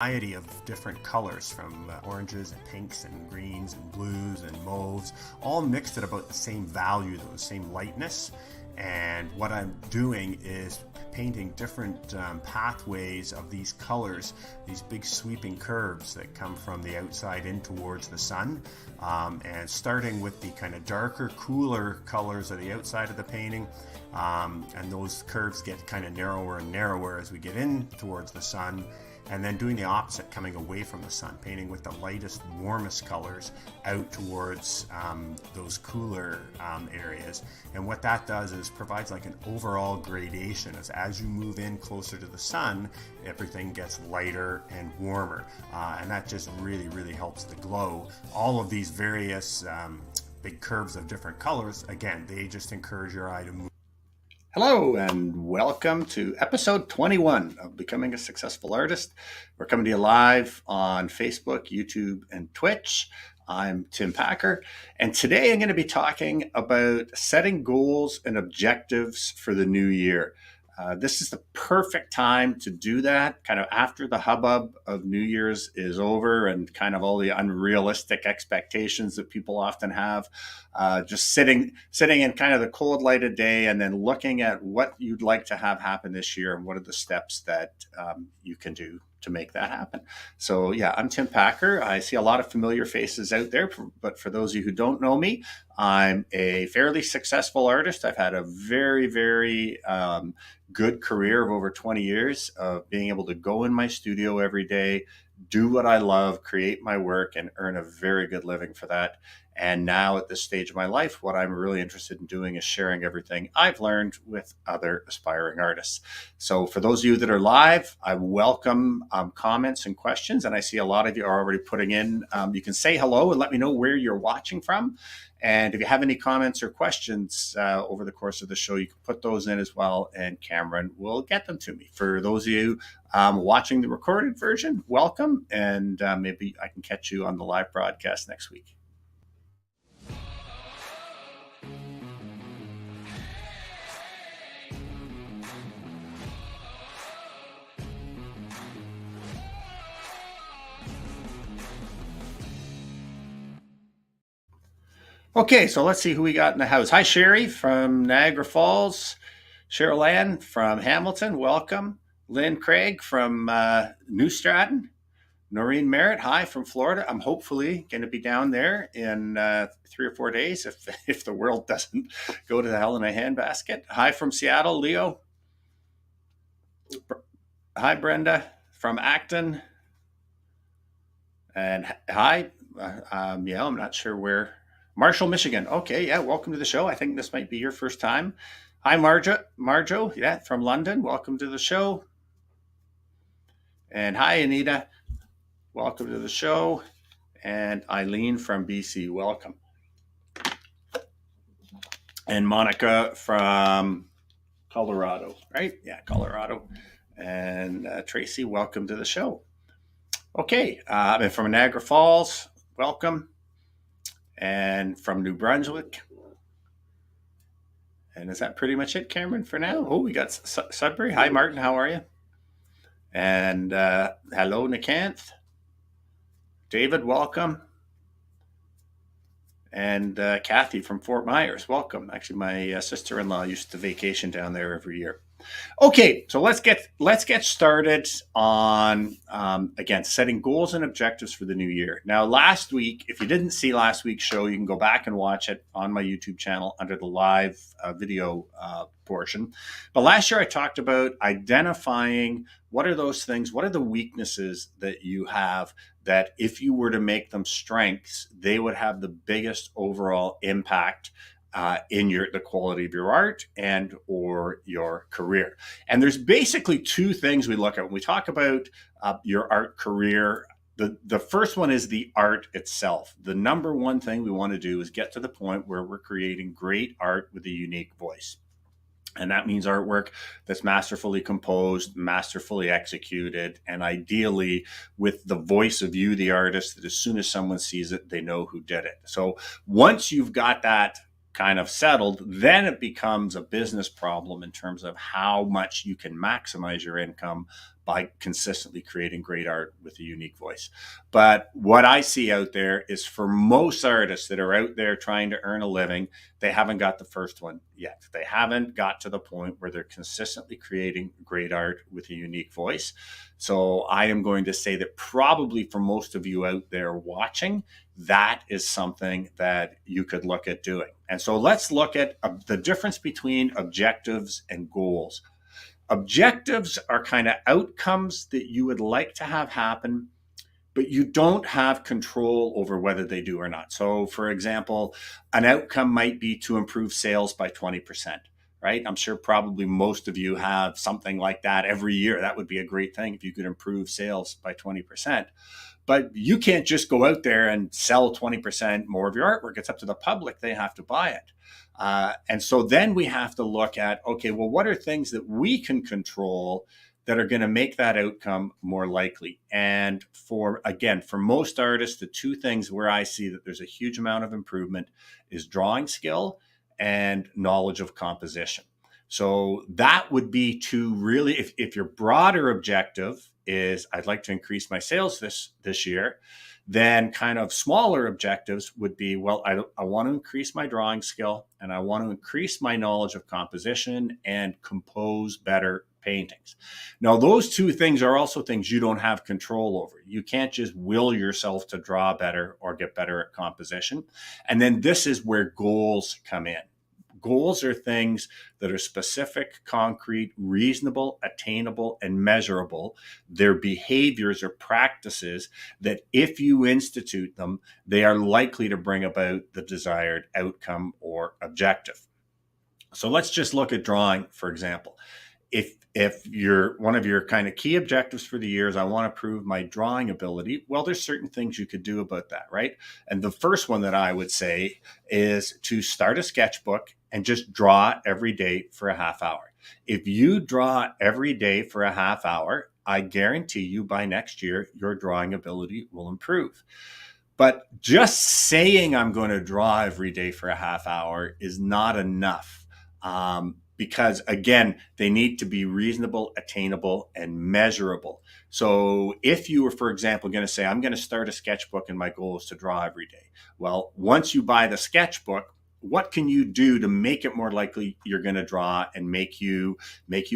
variety of different colors, from oranges and pinks and greens and blues and mauves, all mixed at about the same value, though, the same lightness. And what I'm doing is painting different pathways of these colors, these big sweeping curves that come from the outside in towards the sun, and starting with the kind of darker, cooler colors of the outside of the painting, and those curves get kind of narrower and narrower as we get in towards the sun. And then doing the opposite, coming away from the sun, painting with the lightest, warmest colors out towards those cooler areas. And what that does is provides like an overall gradation. As you move in closer to the sun, everything gets lighter and warmer. And that just really, really helps the glow. All of these various big curves of different colors, again, they just encourage your eye to move. Hello and welcome to episode 21 of Becoming a Successful Artist. We're coming to you live on Facebook, YouTube, and Twitch. I'm Tim Packer, and today I'm going to be talking about setting goals and objectives for the new year. This is the perfect time to do that, kind of after the hubbub of New Year's is over and kind of all the unrealistic expectations that people often have. Just sitting in kind of the cold light of day and then looking at what you'd like to have happen this year and what are the steps that you can do to make that happen. So yeah, I'm Tim Packer. I see a lot of familiar faces out there, but for those of you who don't know me, I'm a fairly successful artist. I've had a very, very good career of over 20 years of being able to go in my studio every day, do what I love, create my work, and earn a very good living for that. And now at this stage of my life, what I'm really interested in doing is sharing everything I've learned with other aspiring artists. So for those of you that are live, I welcome comments and questions. And I see a lot of you are already putting in. You can say hello and let me know where you're watching from. And if you have any comments or questions over the course of the show, you can put those in as well, and Cameron will get them to me. For those of you watching the recorded version, welcome, and maybe I can catch you on the live broadcast next week. Okay, so let's see who we got in the house. Hi, Sherry from Niagara Falls. Cheryl Ann from Hamilton, welcome. Lynn Craig from New Stratton. Noreen Merritt, hi from Florida. I'm hopefully going to be down there in 3 or 4 days if the world doesn't go to the hell in a handbasket. Hi from Seattle, Leo. Hi, Brenda from Acton. And hi, I'm not sure where. Marshall, Michigan. Okay, yeah, welcome to the show. I think this might be your first time. Hi, Marjo, yeah, from London. Welcome to the show. And hi, Anita. Welcome to the show. And Eileen from BC, welcome. And Monica from Colorado, right? Yeah, Colorado. And Tracy, welcome to the show. Okay, and from Niagara Falls, welcome. And from New Brunswick. And is that pretty much it, Cameron, for now? Oh, we got Sudbury. Hi, Martin. How are you? And hello, Nicanth. David, welcome. And Kathy from Fort Myers, welcome. Actually, my sister-in-law used to vacation down there every year. Okay, so let's get started on again setting goals and objectives for the new year. Now, last week, if you didn't see last week's show, you can go back and watch it on my YouTube channel under the live video portion. But last year, I talked about identifying what are those things, what are the weaknesses that you have that if you were to make them strengths, they would have the biggest overall impact in the quality of your art and or your career. And there's basically two things we look at when we talk about your art career. The first one is the art itself. The number one thing we want to do is get to the point where we're creating great art with a unique voice. And that means artwork that's masterfully composed, masterfully executed, and ideally with the voice of you, the artist, that as soon as someone sees it, they know who did it. So once you've got that kind of settled, then it becomes a business problem in terms of how much you can maximize your income by consistently creating great art with a unique voice. But what I see out there is for most artists that are out there trying to earn a living, they haven't got the first one yet. They haven't got to the point where they're consistently creating great art with a unique voice. So I am going to say that probably for most of you out there watching, that is something that you could look at doing. And so let's look at the difference between objectives and goals. Objectives are kind of outcomes that you would like to have happen, but you don't have control over whether they do or not. So for example, an outcome might be to improve sales by 20%, right? I'm sure probably most of you have something like that every year. That would be a great thing if you could improve sales by 20%. But you can't just go out there and sell 20% more of your artwork. It's up to the public. They have to buy it. And so then we have to look at, okay, well, what are things that we can control that are going to make that outcome more likely? And for most artists, the two things where I see that there's a huge amount of improvement is drawing skill and knowledge of composition. So that would be to really, if your broader objective is I'd like to increase my sales this year, then kind of smaller objectives would be, well, I want to increase my drawing skill and I want to increase my knowledge of composition and compose better paintings. Now, those two things are also things you don't have control over. You can't just will yourself to draw better or get better at composition. And then this is where goals come in. Goals are things that are specific, concrete, reasonable, attainable, and measurable. They're behaviors or practices that if you institute them, they are likely to bring about the desired outcome or objective. So let's just look at drawing, for example. If one of your kind of key objectives for the year is I want to improve my drawing ability, well, there's certain things you could do about that, right? And the first one that I would say is to start a sketchbook and just draw every day for a half hour. If you draw every day for a half hour, I guarantee you by next year, your drawing ability will improve. But just saying I'm going to draw every day for a half hour is not enough. Because again, they need to be reasonable, attainable, and measurable. So if you were, for example, going to say, I'm going to start a sketchbook and my goal is to draw every day. Well, once you buy the sketchbook, what can you do to make it more likely you're going to draw and make you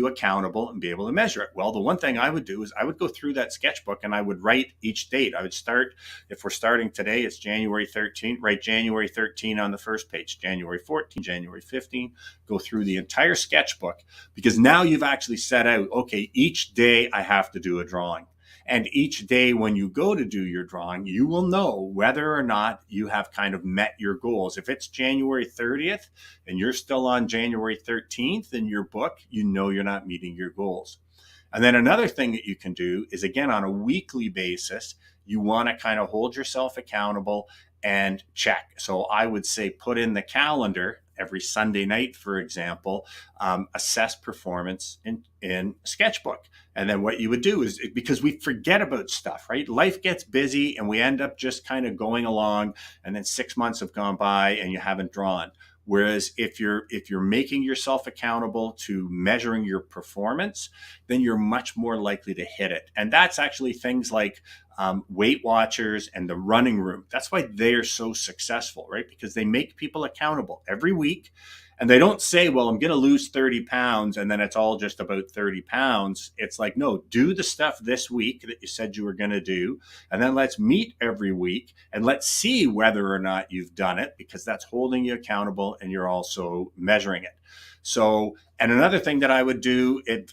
accountable and be able to measure it? Well, the one thing I would do is I would go through that sketchbook and I would write each date. I would start, if we're starting today, it's January 13th, write January 13 on the first page, January 14, January 15, go through the entire sketchbook, because now you've actually set out, okay, each day I have to do a drawing. And each day when you go to do your drawing, you will know whether or not you have kind of met your goals. If it's January 30th and you're still on January 13th in your book, you know you're not meeting your goals. And then another thing that you can do is, again, on a weekly basis, you want to kind of hold yourself accountable and check. So I would say put in the calendar every Sunday night, for example, assess performance in sketchbook. And then what you would do is, because we forget about stuff, right? Life gets busy and we end up just kind of going along, and then 6 months have gone by and you haven't drawn. Whereas if you're making yourself accountable to measuring your performance, then you're much more likely to hit it. And that's actually things like Weight Watchers and the Running Room. That's why they are so successful, right? Because they make people accountable every week. And they don't say, well, I'm going to lose 30 pounds and then it's all just about 30 pounds. It's like, no, do the stuff this week that you said you were going to do. And then let's meet every week and let's see whether or not you've done it, because that's holding you accountable and you're also measuring it. So, and another thing that I would do if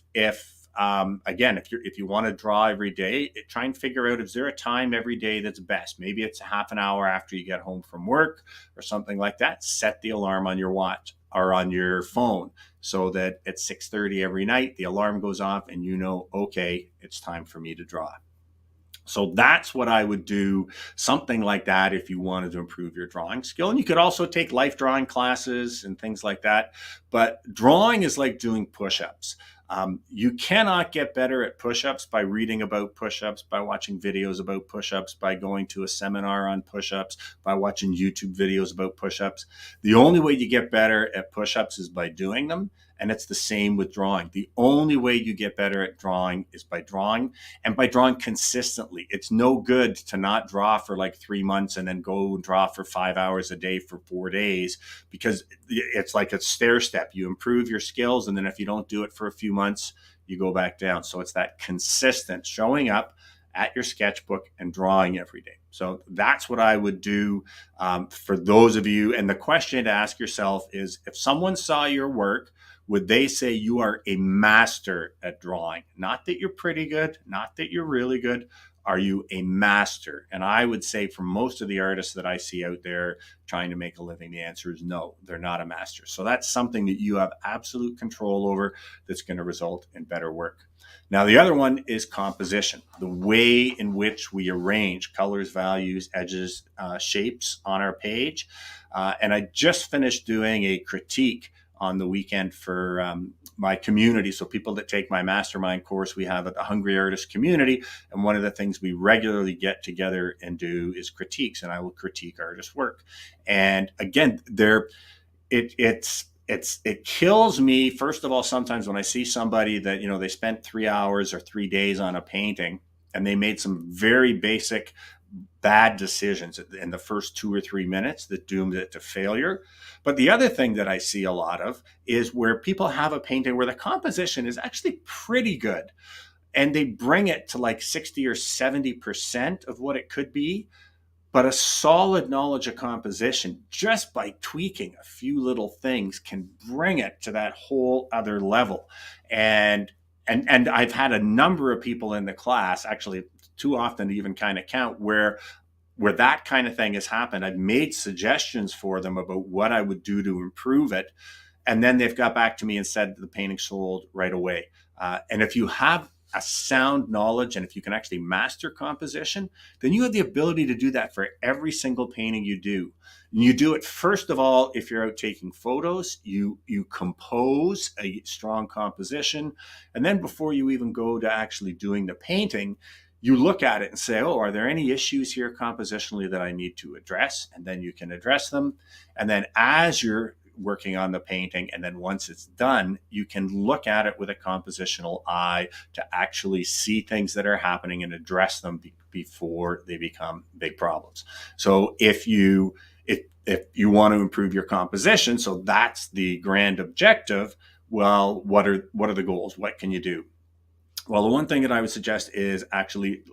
you want to draw every day, try and figure out, is there a time every day that's best? Maybe it's a half an hour after you get home from work or something like that. Set the alarm on your watch or on your phone so that at 6:30 every night, the alarm goes off and you know, okay, it's time for me to draw. So that's what I would do, something like that, if you wanted to improve your drawing skill. And you could also take life drawing classes and things like that. But drawing is like doing push-ups. You cannot get better at push-ups by reading about push-ups, by watching videos about push-ups, by going to a seminar on push-ups, by watching YouTube videos about push-ups. The only way you get better at push-ups is by doing them. And it's the same with drawing. The only way you get better at drawing is by drawing, and by drawing consistently. It's no good to not draw for like 3 months and then go draw for 5 hours a day for 4 days, because it's like a stair step. You improve your skills, and then if you don't do it for a few months, you go back down. So it's that consistent showing up at your sketchbook and drawing every day. So that's what I would do for those of you. And the question to ask yourself is, if someone saw your work, would they say you are a master at drawing? Not that you're pretty good, not that you're really good. Are you a master? And I would say for most of the artists that I see out there trying to make a living, the answer is no, they're not a master. So that's something that you have absolute control over that's going to result in better work. Now, the other one is composition, the way in which we arrange colors, values, edges, shapes on our page. And I just finished doing a critique on the weekend for my community. So people that take my mastermind course, we have at the Hungry Artist community. And one of the things we regularly get together and do is critiques, and I will critique artists' work. And again, it kills me, first of all, sometimes when I see somebody that, they spent 3 hours or 3 days on a painting and they made some very basic bad decisions in the first 2 or 3 minutes that doomed it to failure. But the other thing that I see a lot of is where people have a painting where the composition is actually pretty good, and they bring it to like 60 or 70% of what it could be. But a solid knowledge of composition, just by tweaking a few little things, can bring it to that whole other level. And I've had a number of people in the class, actually too often to even kind of count, where that kind of thing has happened. I've made suggestions for them about what I would do to improve it. And then they've got back to me and said the painting sold right away. And if you have a sound knowledge, and if you can actually master composition, then you have the ability to do that for every single painting you do. And you do it, first of all, if you're out taking photos, you compose a strong composition. And then before you even go to actually doing the painting, you look at it and say, oh, are there any issues here compositionally that I need to address? And then you can address them. And then as you're working on the painting, and then once it's done, you can look at it with a compositional eye to actually see things that are happening and address them before they become big problems. So if you want to improve your composition, so that's the grand objective, well, what are the goals? What can you do? Well, the one thing that I would suggest is actually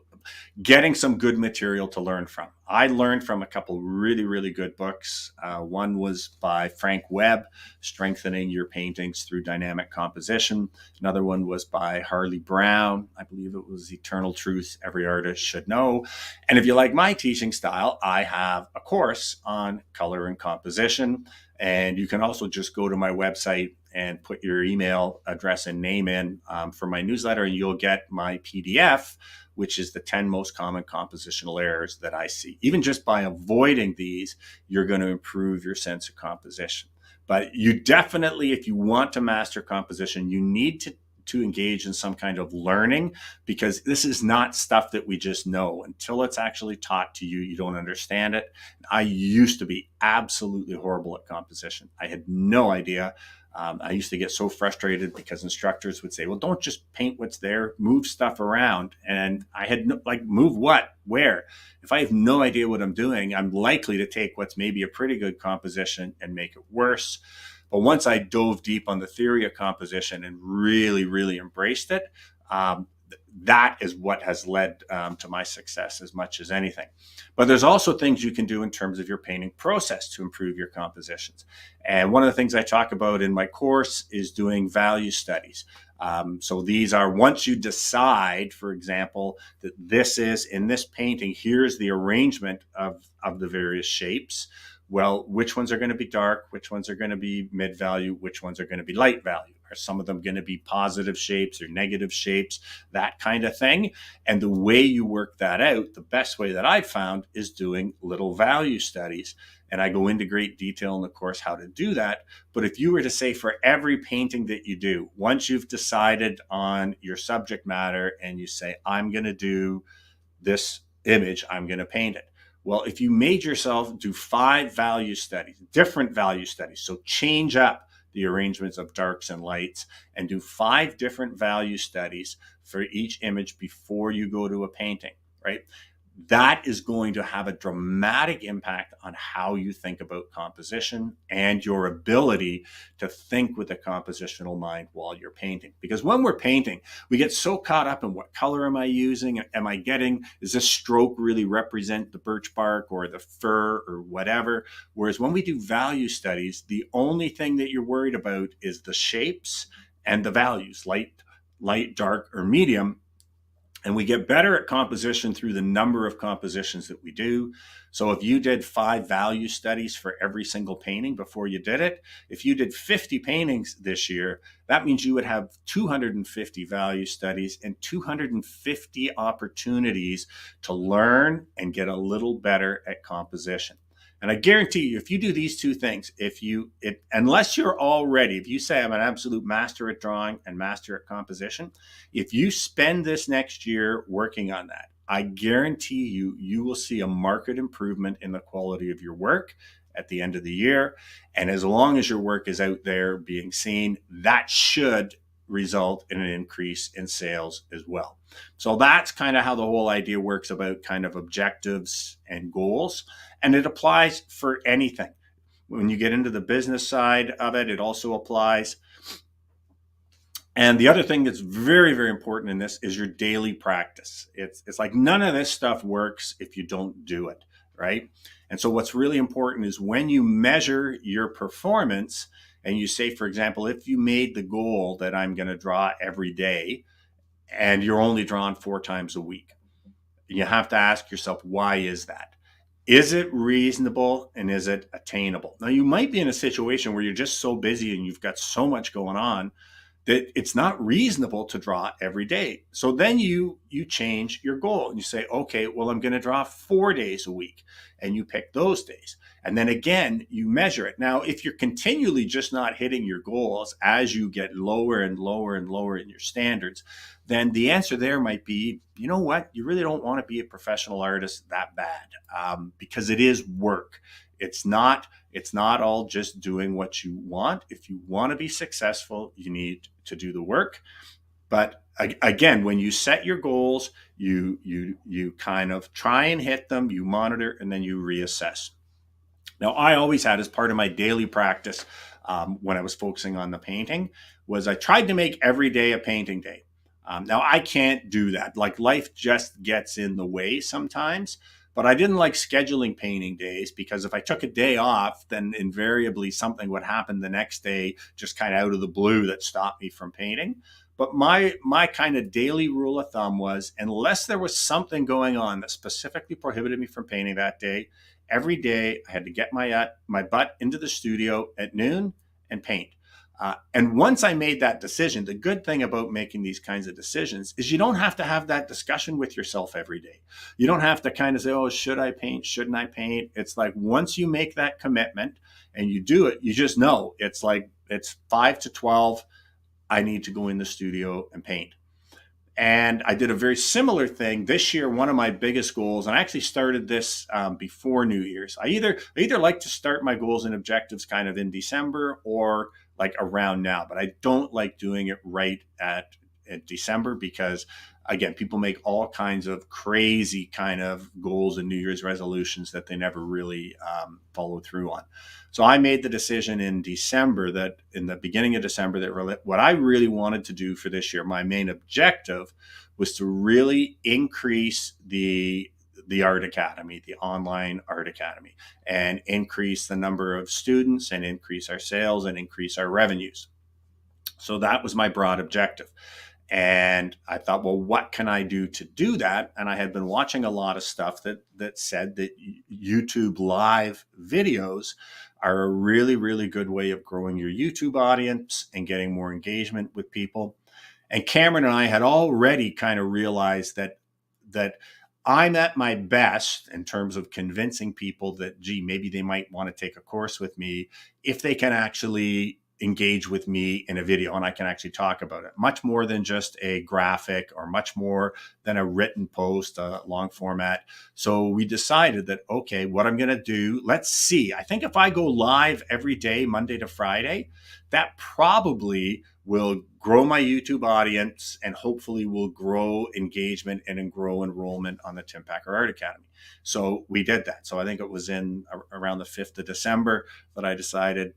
getting some good material to learn from. I learned from a couple really, really good books. One was by Frank Webb, Strengthening Your Paintings Through Dynamic Composition. Another one was by Harley Brown. I believe it was Eternal Truth Every Artist Should Know. And if you like my teaching style, I have a course on color and composition. And you can also just go to my website and put your email address and name in for my newsletter, and you'll get my PDF, which is the 10 most common compositional errors that I see. Even just by avoiding these, you're going to improve your sense of composition. But you definitely, if you want to master composition, you need to engage in some kind of learning, because this is not stuff that we just know. Until it's actually taught to you, you don't understand it. I used to be absolutely horrible at composition. I had no idea. I used to get so frustrated because instructors would say, well, don't just paint what's there, move stuff around. And I had move what, where? If I have no idea what I'm doing, I'm likely to take what's maybe a pretty good composition and make it worse. But once I dove deep on the theory of composition and really, really embraced it, that is what has led to my success as much as anything. But there's also things you can do in terms of your painting process to improve your compositions. And one of the things I talk about in my course is doing value studies. So these are, once you decide, for example, that this is, in this painting, here's the arrangement of the various shapes. Well, which ones are going to be dark? Which ones are going to be mid value? Which ones are going to be light value? Are some of them going to be positive shapes or negative shapes? That kind of thing. And the way you work that out, the best way that I've found, is doing little value studies. And I go into great detail in the course how to do that. But if you were to say, for every painting that you do, once you've decided on your subject matter and you say, I'm going to do this image, I'm going to paint it. Well, if you made yourself do 5 value studies, different value studies, so change up the arrangements of darks and lights, and do 5 different value studies for each image before you go to a painting, right? That is going to have a dramatic impact on how you think about composition and your ability to think with a compositional mind while you're painting. Because when we're painting, we get so caught up in what color am I using? Does this stroke really represent the birch bark or the fir or whatever? Whereas when we do value studies, the only thing that you're worried about is the shapes and the values, light, dark, or medium. And we get better at composition through the number of compositions that we do. So if you did 5 value studies for every single painting before you did it, if you did 50 paintings this year, that means you would have 250 value studies and 250 opportunities to learn and get a little better at composition. And I guarantee you, if you do these 2 things, unless you're already, if you say I'm an absolute master at drawing and master at composition, if you spend this next year working on that, I guarantee you will see a marked improvement in the quality of your work at the end of the year. And as long as your work is out there being seen, that should result in an increase in sales as well. So that's kind of how the whole idea works about kind of objectives and goals. And it applies for anything. When you get into the business side of it, it also applies. And the other thing that's very, very important in this is your daily practice. It's like none of this stuff works if you don't do it, right? And so what's really important is when you measure your performance and you say, for example, if you made the goal that I'm going to draw every day and you're only drawn 4 times a week, you have to ask yourself, why is that? Is it reasonable and is it attainable? Now, you might be in a situation where you're just so busy and you've got so much going on that it's not reasonable to draw every day. So then you change your goal and you say, okay, well, I'm going to draw 4 days a week, and you pick those days. And then again, you measure it. Now, if you're continually just not hitting your goals as you get lower and lower and lower in your standards, then the answer there might be, you know what, you really don't want to be a professional artist that bad, because it is work. It's not all just doing what you want. If you want to be successful, you need to do the work. But again, when you set your goals, you kind of try and hit them, you monitor, and then you reassess. Now, I always had, as part of my daily practice, when I was focusing on the painting, was I tried to make every day a painting day. Now, I can't do that. Like, life just gets in the way sometimes. But I didn't like scheduling painting days, because if I took a day off, then invariably something would happen the next day, just kind of out of the blue, that stopped me from painting. But my kind of daily rule of thumb was, unless there was something going on that specifically prohibited me from painting that day, every day I had to get my butt into the studio at noon and paint. And once I made that decision, the good thing about making these kinds of decisions is you don't have to have that discussion with yourself every day. You don't have to kind of say, oh, should I paint? Shouldn't I paint? It's like, once you make that commitment and you do it, you just know it's like, it's 5 to 12. I need to go in the studio and paint. And I did a very similar thing this year. One of my biggest goals, and I actually started this before New Year's. I either like to start my goals and objectives kind of in December or like around now, but I don't like doing it right at December, because again, people make all kinds of crazy kind of goals and New Year's resolutions that they never really follow through on. So I made the decision in December, that in the beginning of December, that what I really wanted to do for this year, my main objective, was to really increase the Art Academy, the online Art Academy, and increase the number of students and increase our sales and increase our revenues. So that was my broad objective. And I thought, well, what can I do to do that? And I had been watching a lot of stuff that said that YouTube live videos are a really, really good way of growing your YouTube audience and getting more engagement with people. And Cameron and I had already kind of realized that I'm at my best in terms of convincing people that, gee, maybe they might want to take a course with me if they can actually engage with me in a video and I can actually talk about it, much more than just a graphic or much more than a written post, a long format. So we decided that, okay, what I'm going to do, let's see. I think if I go live every day, Monday to Friday, that probably will grow my YouTube audience and hopefully will grow engagement and grow enrollment on the Tim Packer Art Academy. So we did that. So I think it was in around the 5th of December that I decided,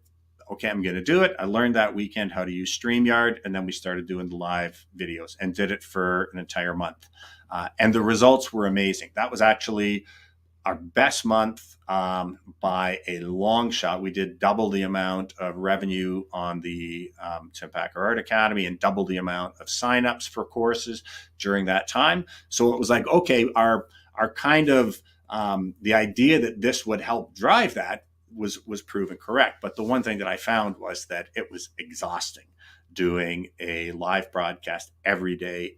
okay, I'm going to do it. I learned that weekend how to use StreamYard, and then we started doing the live videos and did it for an entire month. And the results were amazing. That was actually our best month by a long shot. We did double the amount of revenue on the Tim Packer Art Academy and double the amount of signups for courses during that time. So it was like, okay, our kind of the idea that this would help drive that was proven correct. But the one thing that I found was that it was exhausting doing a live broadcast every day.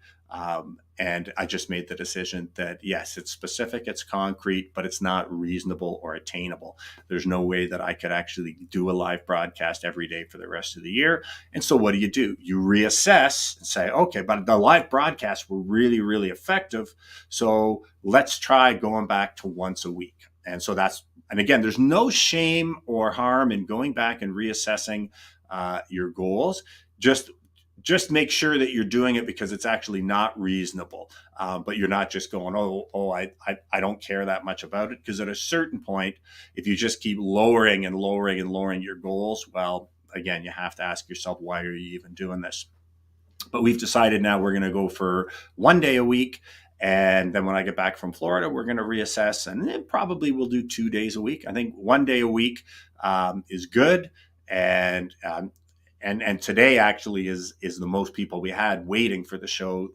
And I just made the decision that, yes, it's specific, it's concrete, but it's not reasonable or attainable. There's no way that I could actually do a live broadcast every day for the rest of the year. And so what do? You reassess and say, okay, but the live broadcasts were really, really effective. So let's try going back to once a week. And so and again, there's no shame or harm in going back and reassessing your goals. Just make sure that you're doing it because it's actually not reasonable, but you're not just going, I don't care that much about it. Because at a certain point, if you just keep lowering and lowering and lowering your goals, well, again, you have to ask yourself, why are you even doing this? But we've decided now we're going to go for one day a week. And then when I get back from Florida, we're going to reassess, and then probably we'll do 2 days a week. I think 1 day a week is good. And today actually is the most people we had waiting for the show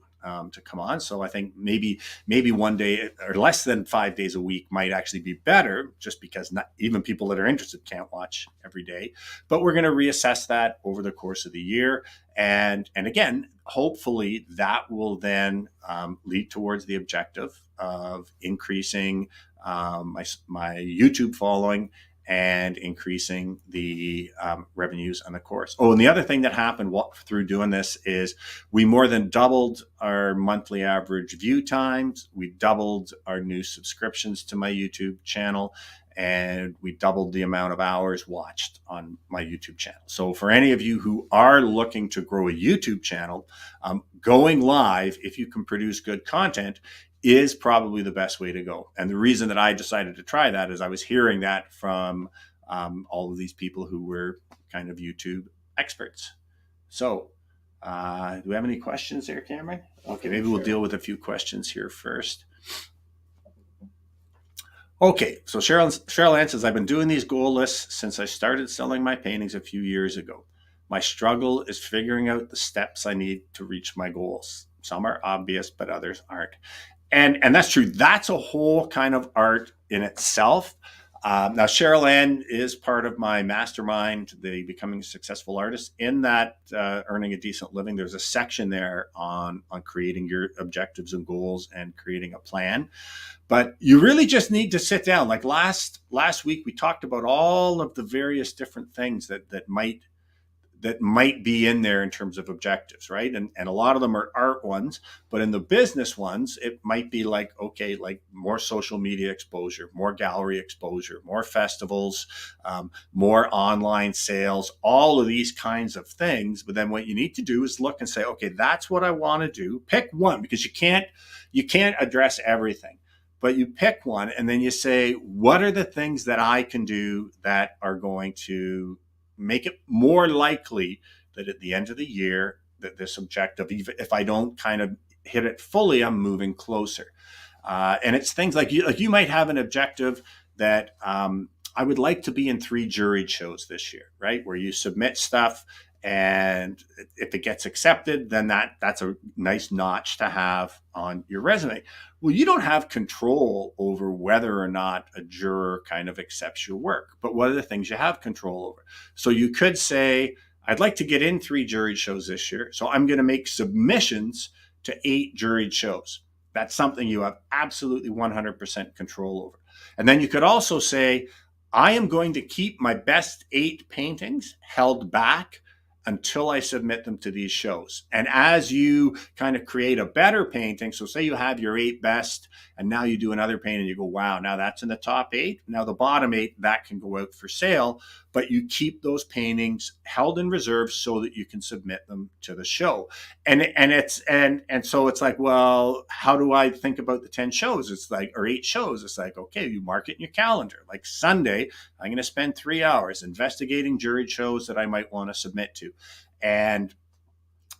to come on. So I think maybe 1 day or less than 5 days a week might actually be better, just because not even people that are interested can't watch every day. But we're going to reassess that over the course of the year. And again, hopefully that will then lead towards the objective of increasing my YouTube following and increasing the revenues on the course. Oh, and the other thing that happened through doing this is we more than doubled our monthly average view times. We doubled our new subscriptions to my YouTube channel, and we doubled the amount of hours watched on my YouTube channel. So for any of you who are looking to grow a YouTube channel, going live, if you can produce good content, is probably the best way to go. And the reason that I decided to try that is I was hearing that from all of these people who were kind of YouTube experts. So do we have any questions there, Cameron? Okay, maybe we'll deal with a few questions here first. Okay, so Cheryl Ann says, I've been doing these goal lists since I started selling my paintings a few years ago. My struggle is figuring out the steps I need to reach my goals. Some are obvious, but others aren't. And that's true. That's a whole kind of art in itself. Now, Cheryl Ann is part of my mastermind, the Becoming a Successful Artist. In that Earning a Decent Living, there's a section there on creating your objectives and goals and creating a plan. But you really just need to sit down. Like last week, we talked about all of the various different things that might be in there in terms of objectives, right? And a lot of them are art ones, but in the business ones, it might be like, okay, like more social media exposure, more gallery exposure, more festivals, more online sales, all of these kinds of things. But then what you need to do is look and say, okay, that's what I want to do. Pick one, because you can't address everything, but you pick one and then you say, what are the things that I can do that are going to make it more likely that at the end of the year that this objective, even if I don't kind of hit it fully, I'm moving closer. And it's things like you might have an objective that I would like to be in 3 juried shows this year, right? Where you submit stuff, and if it gets accepted, then that's a nice notch to have on your resume. Well, you don't have control over whether or not a juror kind of accepts your work, but what are the things you have control over? So you could say, I'd like to get in 3 juried shows this year, so I'm going to make submissions to 8 juried shows. That's something you have absolutely 100% control over. And then you could also say, I am going to keep my best 8 paintings held back until I submit them to these shows. And as you kind of create a better painting, so say you have your 8 best, and now you do another painting and you go, wow, now that's in the top 8. Now the bottom 8, that can go out for sale, but you keep those paintings held in reserve so that you can submit them to the show. And so it's like, well, how do I think about the 10 shows? It's like, or 8 shows. It's like, okay, you mark it in your calendar. Like Sunday, I'm going to spend 3 hours investigating juried shows that I might want to submit to. And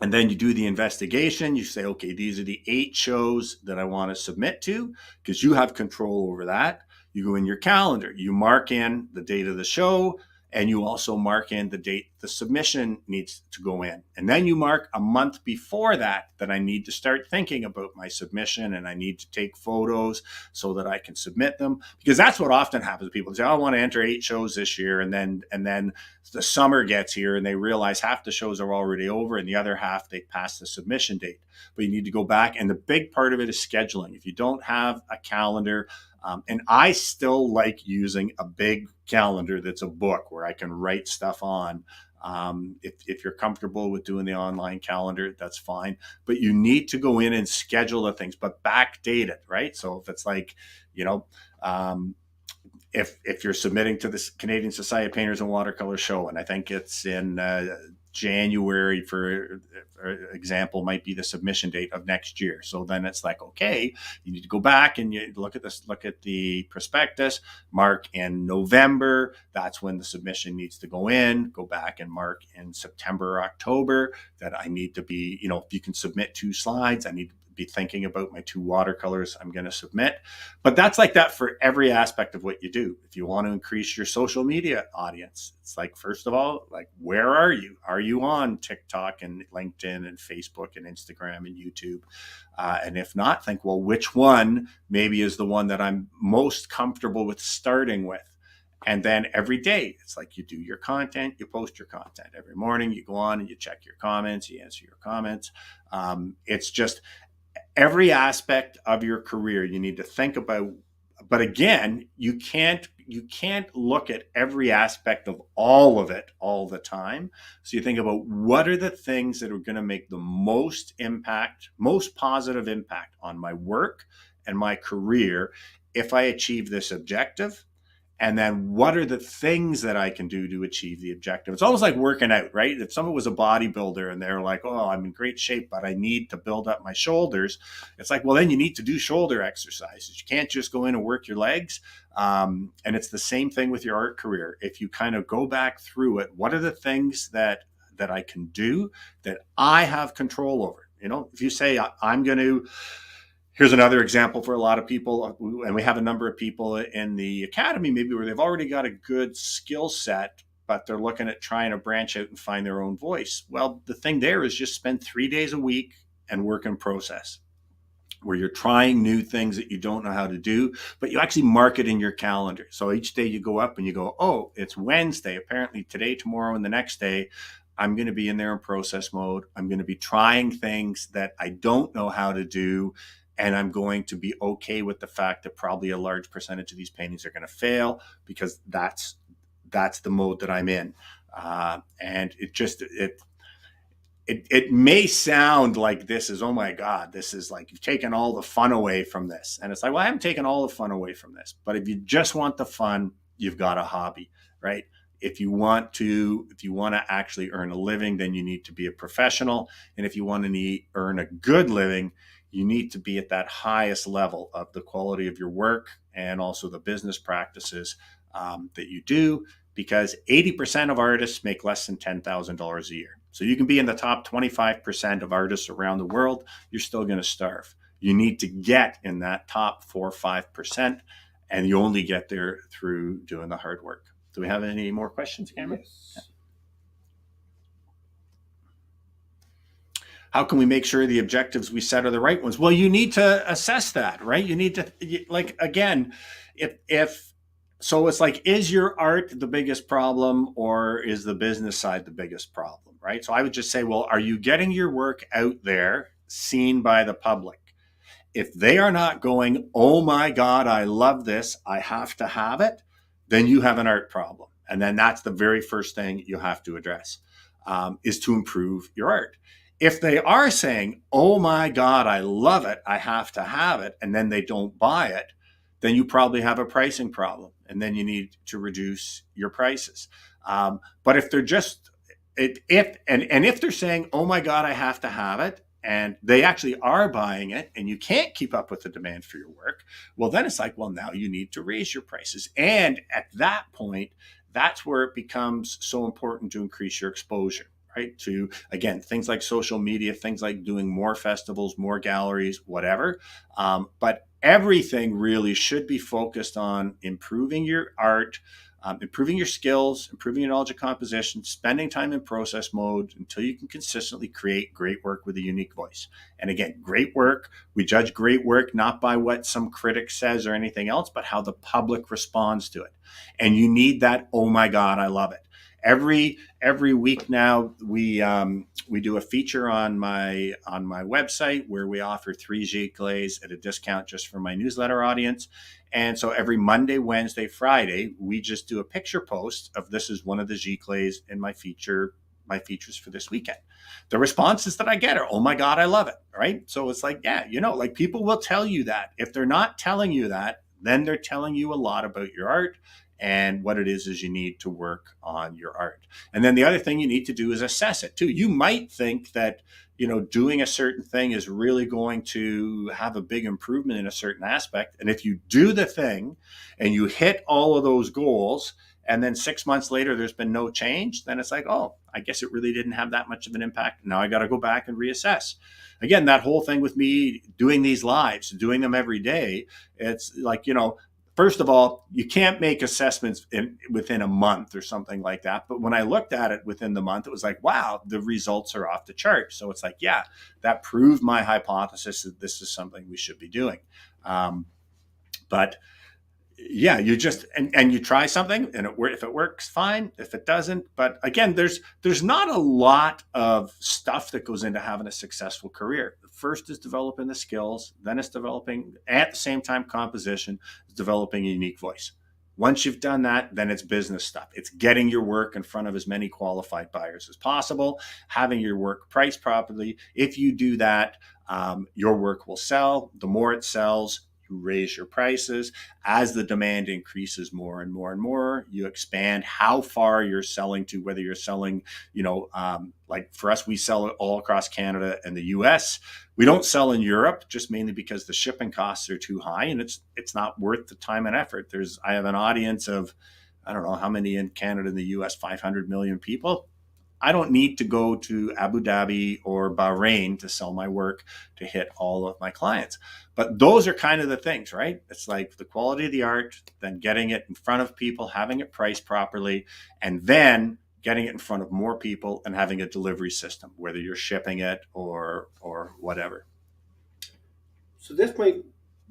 then you do the investigation. You say, okay, these are the 8 shows that I want to submit to, because you have control over that. You go in your calendar, you mark in the date of the show, and you also mark in the date the submission needs to go in. And then you mark a month before that I need to start thinking about my submission, and I need to take photos so that I can submit them. Because that's what often happens. People say, oh, I want to enter 8 shows this year. And then the summer gets here and they realize half the shows are already over and the other half they passed the submission date. But you need to go back. And the big part of it is scheduling. If you don't have a calendar, and I still like using a big calendar that's a book where I can write stuff on. If you're comfortable with doing the online calendar, that's fine. But you need to go in and schedule the things, but backdate it, right? So if it's like, if you're submitting to the Canadian Society of Painters and Watercolor show, and I think it's in January, for example, might be the submission date of next year. So then it's like, okay, you need to go back and you look at the prospectus, mark in November. That's when the submission needs to go in. Go back and mark in September or October that I need to be, if you can submit 2 slides, I need to be thinking about my 2 watercolors I'm going to submit. But that's like that for every aspect of what you do. If you want to increase your social media audience, it's like, first of all, like, where are you? Are you on TikTok and LinkedIn and Facebook and Instagram and YouTube? And if not, think, well, which one maybe is the one that I'm most comfortable with starting with? And then every day, it's like you do your content, you post your content. Every morning you go on and you check your comments, you answer your comments. It's just every aspect of your career you need to think about. But again, you can't look at every aspect of all of it all the time. So you think about, what are the things that are going to make the most impact, most positive impact on my work and my career if I achieve this objective? And then what are the things that I can do to achieve the objective? It's almost like working out, right? If someone was a bodybuilder and they're like, oh, I'm in great shape, but I need to build up my shoulders. It's like, well, then you need to do shoulder exercises. You can't just go in and work your legs. And it's the same thing with your art career. If you kind of go back through it, what are the things that I can do that I have control over? If you say, I'm going to, here's another example for a lot of people, and we have a number of people in the academy maybe where they've already got a good skill set, but they're looking at trying to branch out and find their own voice. Well, the thing there is just spend 3 days a week and work in process, where you're trying new things that you don't know how to do, but you actually mark it in your calendar. So each day you go up and you go, oh, it's Wednesday. Apparently today, tomorrow, and the next day, I'm going to be in there in process mode. I'm going to be trying things that I don't know how to do. And I'm going to be okay with the fact that probably a large percentage of these paintings are going to fail, because that's the mode that I'm in. And it may sound like this is, oh my God, this is like you've taken all the fun away from this. And it's like, well, I haven't taken all the fun away from this. But if you just want the fun, you've got a hobby, right? If you want to actually earn a living, then you need to be a professional. And if you want to earn a good living, you need to be at that highest level of the quality of your work and also the business practices that you do, because 80% of artists make less than $10,000 a year. So you can be in the top 25% of artists around the world, you're still going to starve. You need to get in that top 4 or 5%, and you only get there through doing the hard work. Do we have any more questions, Cameron? Yes. Yeah. How can we make sure the objectives we set are the right ones? Well, you need to assess that, right? You need to, like, again, so it's like, is your art the biggest problem, or is the business side the biggest problem, right? So I would just say, well, are you getting your work out there, seen by the public? If they are not going, oh my God, I love this, I have to have it, then you have an art problem. And then that's the very first thing you have to address, is to improve your art. If they are saying, oh my God, I love it, I have to have it, and then they don't buy it, then you probably have a pricing problem. And then you need to reduce your prices. But if they're just, if they're saying, oh my God, I have to have it, and they actually are buying it, and you can't keep up with the demand for your work, well, then it's like, well, now you need to raise your prices. And at that point, that's where it becomes so important to increase your exposure, right? To, again, things like social media, things like doing more festivals, more galleries, whatever. But everything really should be focused on improving your art, improving your skills, improving your knowledge of composition, spending time in process mode until you can consistently create great work with a unique voice. And again, great work, we judge great work not by what some critic says or anything else, but how the public responds to it. And you need that, oh my God, I love it. Every week now, we do a feature on my website where we offer 3 giclées at a discount just for my newsletter audience. And so every Monday, Wednesday, Friday, we just do a picture post of, this is one of the giclées in my features for this weekend. The responses that I get are, oh my God, I love it. Right. So it's like, yeah, like people will tell you that. If they're not telling you that, then they're telling you a lot about your art and what it is you need to work on your art. And then the other thing you need to do is assess it too. You might think that, doing a certain thing is really going to have a big improvement in a certain aspect. And if you do the thing and you hit all of those goals, and then 6 months later, there's been no change, then it's like, oh, I guess it really didn't have that much of an impact. Now I got to go back and reassess. Again, that whole thing with me doing these lives, doing them every day, it's like, first of all, you can't make assessments within a month or something like that. But when I looked at it within the month, it was like, wow, the results are off the chart. So it's like, yeah, that proved my hypothesis that this is something we should be doing. But yeah, you just and you try something, and if it works, fine. If it doesn't, but again, there's not a lot of stuff that goes into having a successful career. First is developing the skills, then it's developing, at the same time, composition, developing a unique voice. Once you've done that, then it's business stuff. It's getting your work in front of as many qualified buyers as possible, having your work priced properly. If you do that, your work will sell. The more it sells, you raise your prices. As the demand increases more and more and more, you expand how far you're selling to, whether you're selling, like for us, we sell it all across Canada and the US. We don't sell in Europe, just mainly because the shipping costs are too high, and it's not worth the time and effort. I have an audience of, I don't know how many in Canada and the US, 500 million people. I don't need to go to Abu Dhabi or Bahrain to sell my work to hit all of my clients. But those are kind of the things, right? It's like the quality of the art, then getting it in front of people, having it priced properly, and then getting it in front of more people and having a delivery system, whether you're shipping it or whatever. So this might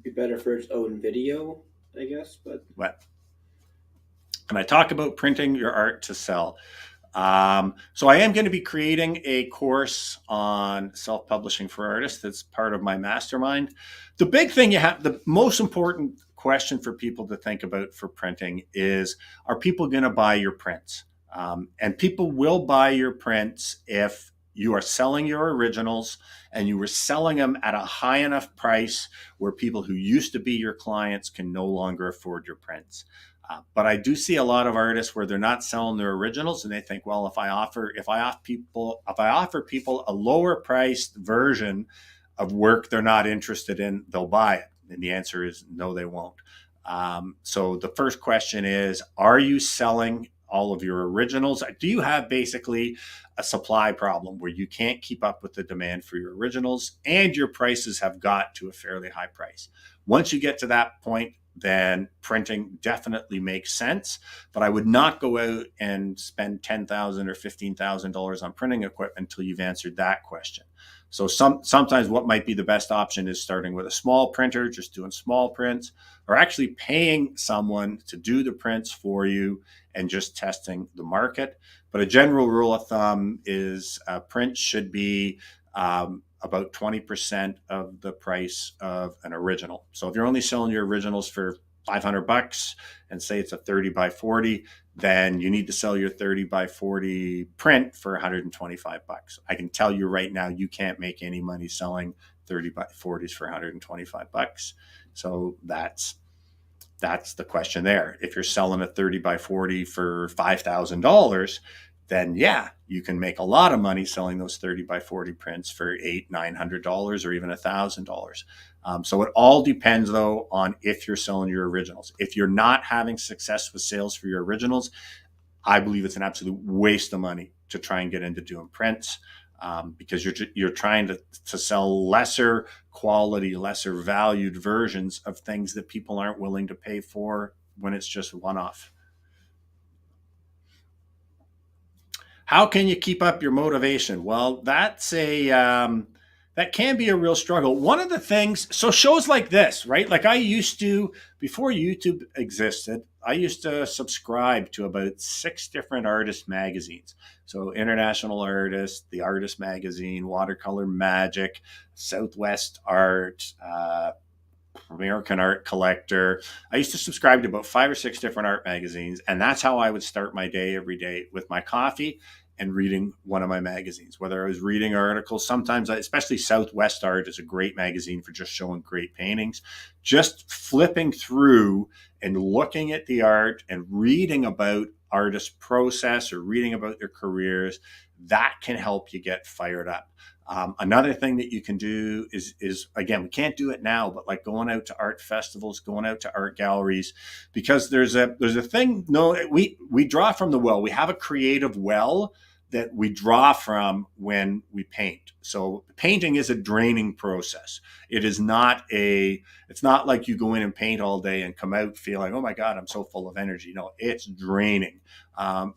be better for its own video, I guess, but What? And I talk about printing your art to sell. So I am going to be creating a course on self-publishing for artists. That's part of my mastermind. The big thing the most important question for people to think about for printing is, are people going to buy your prints? And people will buy your prints if you are selling your originals and you were selling them at a high enough price where people who used to be your clients can no longer afford your prints. But I do see a lot of artists where they're not selling their originals, and they think, well, if I offer people a lower priced version of work they're not interested in, they'll buy it. And the answer is no, they won't. So the first question is, are you selling all of your originals? Do you have basically a supply problem where you can't keep up with the demand for your originals and your prices have got to a fairly high price? Once you get to that point, then printing definitely makes sense. But I would not go out and spend $10,000 or $15,000 on printing equipment until you've answered that question. So sometimes what might be the best option is starting with a small printer, just doing small prints, or actually paying someone to do the prints for you and just testing the market. But a general rule of thumb is print should be about 20% of the price of an original. So if you're only selling your originals for $500 and say it's a 30 by 40, then you need to sell your 30 by 40 print for $125. I can tell you right now, you can't make any money selling 30 by 40s for $125. So that's the question there. If you're selling a 30 by 40 for $5,000, then yeah, you can make a lot of money selling those 30 by 40 prints for $900 or even $1,000. So it all depends, though, on if you're selling your originals. If you're not having success with sales for your originals, I believe it's an absolute waste of money to try and get into doing prints, because you're trying to sell lesser quality, lesser valued versions of things that people aren't willing to pay for when it's just one-off. How can you keep up your motivation? Well, that can be a real struggle. One of the things, so shows like this, right? Like I used to, before YouTube existed, I used to subscribe to about 6 different artist magazines. So International Artist, The Artist Magazine, Watercolor Magic, Southwest Art, American Art Collector. I used to subscribe to about 5 or 6 different art magazines, and that's how I would start my day every day, with my coffee and reading one of my magazines. Whether I was reading articles, sometimes, especially Southwest Art is a great magazine for just showing great paintings. Just flipping through and looking at the art and reading about artists' process or reading about their careers, that can help you get fired up. Another thing that you can do is, again, we can't do it now, but like going out to art festivals, going out to art galleries, because there's a thing. No, we draw from the well. We have a creative well that we draw from when we paint. So painting is a draining process. It's not like you go in and paint all day and come out feeling, oh my God, I'm so full of energy. No, it's draining,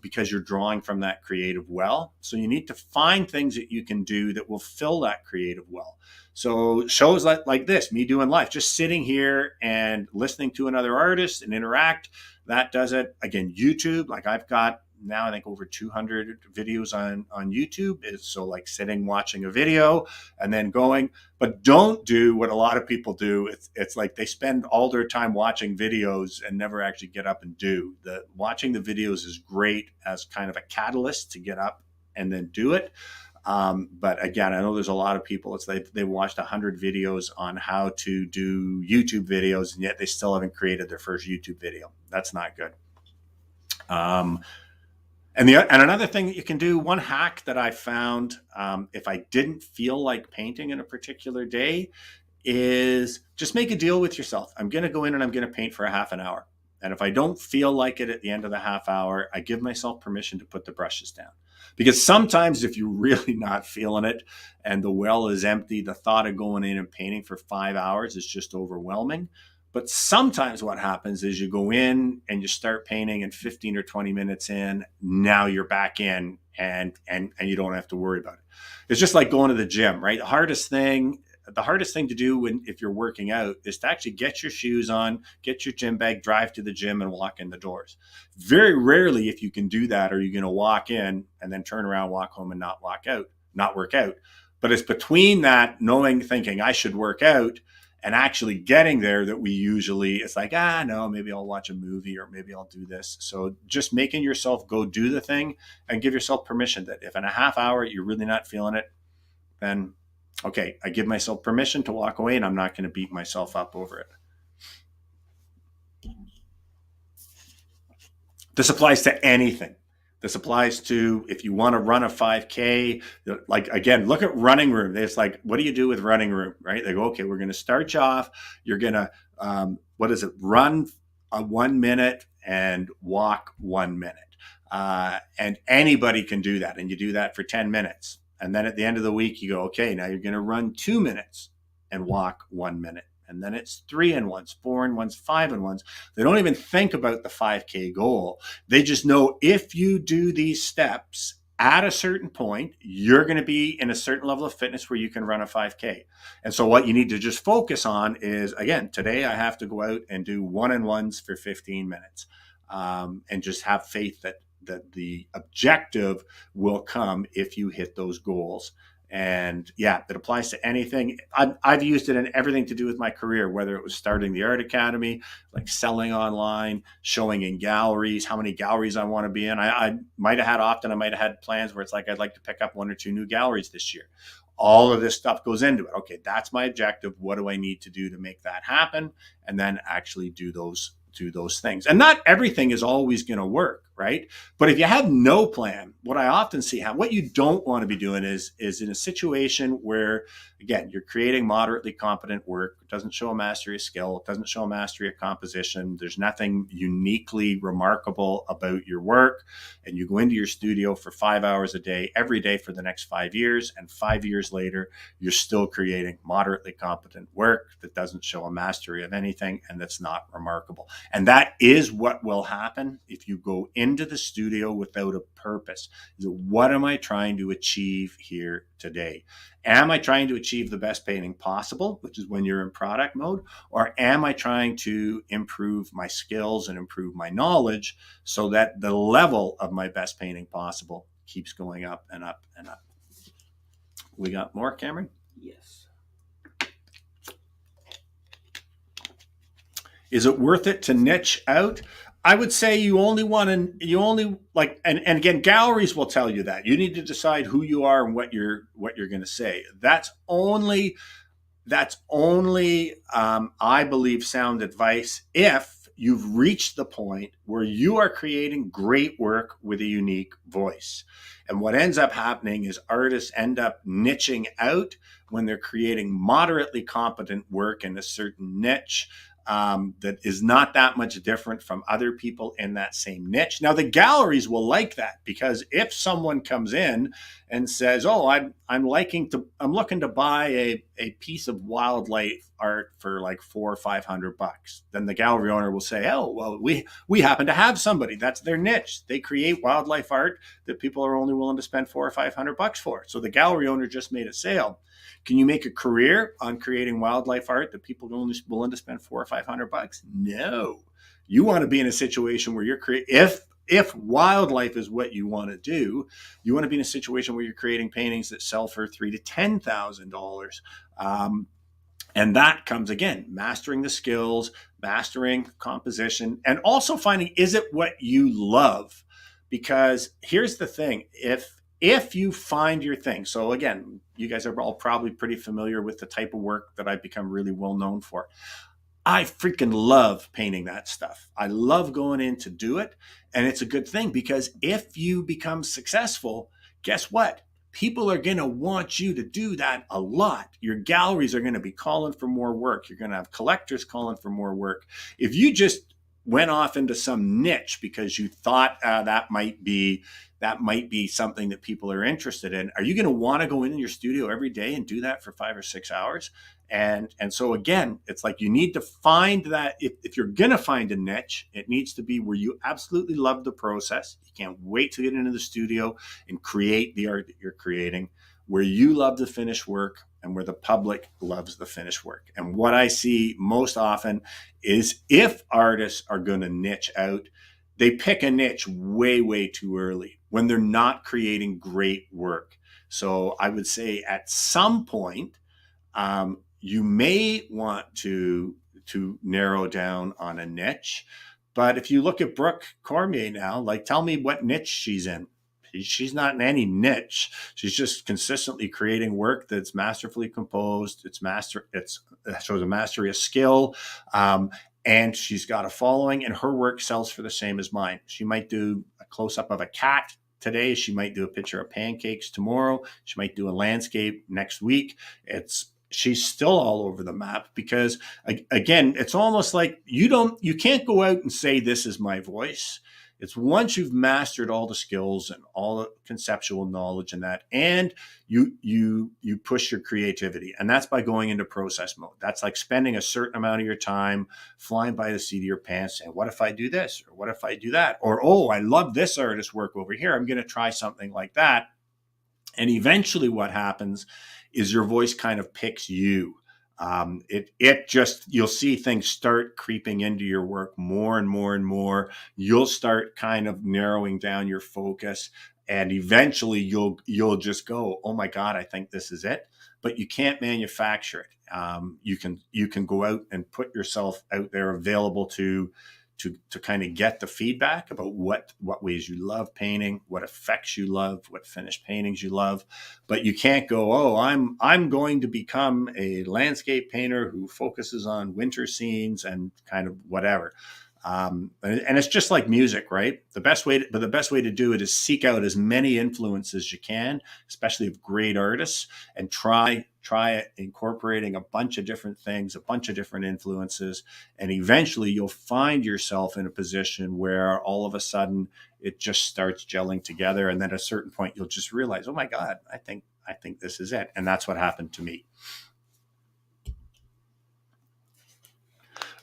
because you're drawing from that creative well. So you need to find things that you can do that will fill that creative well. So shows like this, me doing live, just sitting here and listening to another artist and interact, that does it. Again, YouTube, like I've got now, I think over 200 videos on YouTube. So like sitting, watching a video and then going, but don't do what a lot of people do. It's like they spend all their time watching videos and never actually get up and do. Watching the videos is great as kind of a catalyst to get up and then do it. But again, I know there's a lot of people, it's like they watched 100 videos on how to do YouTube videos, and yet they still haven't created their first YouTube video. That's not good. And another thing that you can do, one hack that I found, if I didn't feel like painting in a particular day, is just make a deal with yourself. I'm going to go in and I'm going to paint for a half an hour. And if I don't feel like it at the end of the half hour, I give myself permission to put the brushes down. Because sometimes if you're really not feeling it and the well is empty, the thought of going in and painting for 5 hours is just overwhelming. But sometimes what happens is you go in and you start painting, and 15 or 20 minutes in, now you're back in and you don't have to worry about it. It's just like going to the gym, right? The hardest thing to do if you're working out is to actually get your shoes on, get your gym bag, drive to the gym and walk in the doors. Very rarely, if you can do that, are you going to walk in and then turn around, walk home and not work out. But it's between that thinking I should work out and actually getting there that it's like, no, maybe I'll watch a movie or maybe I'll do this. So just making yourself go do the thing and give yourself permission that if in a half hour you're really not feeling it, then okay, I give myself permission to walk away and I'm not going to beat myself up over it. This applies to anything. This applies to if you want to run a 5K, like again, look at running room. It's like, what do you do with running room, right? They go, okay, we're going to start you off. You're going to, run 1 minute and walk 1 minute. And anybody can do that. And you do that for 10 minutes. And then at the end of the week, you go, okay, now you're going to run 2 minutes and walk 1 minute. And then it's 3 and 1s, 4 and 1s, 5 and 1s. They don't even think about the 5K goal. They just know if you do these steps at a certain point, you're going to be in a certain level of fitness where you can run a 5K. And so what you need to just focus on is, again, today I have to go out and do 1 and 1s for 15 minutes, and just have faith that the objective will come if you hit those goals. And yeah, it applies to anything. I've used it in everything to do with my career, whether it was starting the Art Academy, like selling online, showing in galleries, how many galleries I want to be in. I might have had plans where it's like, I'd like to pick up 1 or 2 new galleries this year. All of this stuff goes into it. Okay, that's my objective. What do I need to do to make that happen? And then actually do those things. And not everything is always going to work, right? But if you have no plan, what I often see, what you don't want to be doing is in a situation where, again, you're creating moderately competent work. It doesn't show a mastery of skill. It doesn't show a mastery of composition. There's nothing uniquely remarkable about your work. And you go into your studio for 5 hours a day, every day for the next 5 years. And 5 years later, you're still creating moderately competent work that doesn't show a mastery of anything and that's not remarkable. And that is what will happen if you go into the studio without a purpose. What am I trying to achieve here today? Am I trying to achieve the best painting possible, which is when you're in product mode? Or am I trying to improve my skills and improve my knowledge so that the level of my best painting possible keeps going up and up and up? We got more, Cameron? Yes. Is it worth it to niche out? I would say you only like, and again, galleries will tell you that. You need to decide who you are and what you're going to say. That's only, I believe, sound advice if you've reached the point where you are creating great work with a unique voice. And what ends up happening is artists end up niching out when they're creating moderately competent work in a certain niche that is not that much different from other people in that same niche. Now, the galleries will like that, because if someone comes in and says, "Oh, I'm looking to buy a piece of wildlife art for like $400 or $500," then the gallery owner will say, "Oh, well, we happen to have somebody. That's their niche. They create wildlife art that people are only willing to spend $400 or $500 for." So the gallery owner just made a sale. Can you make a career on creating wildlife art that people are only willing to spend $400 or $500? No. You want to be in a situation where you're if wildlife is what you want to do, you want to be in a situation where you're creating paintings that sell for $3,000 to $10,000. And that comes, again, mastering the skills, mastering composition, and also finding, is it what you love? Because here's the thing, if you find your thing, so again, you guys are all probably pretty familiar with the type of work that I've become really well known for. I freaking love painting that stuff. I love going in to do it. And it's a good thing, because if you become successful, guess what? People are going to want you to do that a lot. Your galleries are going to be calling for more work. You're going to have collectors calling for more work. If you just went off into some niche because you thought that might be something that people are interested in, are you going to want to go in your studio every day and do that for 5 or 6 hours? And so again, it's like, you need to find that if you're going to find a niche, it needs to be where you absolutely love the process. You can't wait to get into the studio and create the art that you're creating, where you love the finished work and where the public loves the finished work. And what I see most often is, if artists are going to niche out, they pick a niche way, way too early when they're not creating great work. So I would say at some point, you may want to narrow down on a niche. But if you look at Brooke Cormier now, like, tell me what niche she's in. She's not in any niche. She's just consistently creating work that's masterfully composed. It shows a mastery of skill. And she's got a following, and her work sells for the same as mine. She might do a close-up of a cat today. She might do a picture of pancakes tomorrow. She might do a landscape next week. She's still all over the map, because again, it's almost like you can't go out and say, "This is my voice." It's once you've mastered all the skills and all the conceptual knowledge and that, and you push your creativity. And that's by going into process mode. That's like spending a certain amount of your time flying by the seat of your pants saying, "What if I do this? Or what if I do that? Or, oh, I love this artist's work over here. I'm going to try something like that." And eventually what happens is your voice kind of picks you. It just, you'll see things start creeping into your work more and more and more. You'll start kind of narrowing down your focus, and eventually you'll just go, oh my God, I think this is it. But you can't manufacture it. You can go out and put yourself out there available to kind of get the feedback about what ways you love painting, what effects you love, what finished paintings you love. But you can't go, oh, I'm going to become a landscape painter who focuses on winter scenes and kind of whatever. And it's just like music, right? The best way to do it is seek out as many influences as you can, especially of great artists, and try incorporating a bunch of different things, a bunch of different influences, and eventually you'll find yourself in a position where all of a sudden it just starts gelling together, and then at a certain point you'll just realize, oh my God, I think this is it. And that's what happened to me.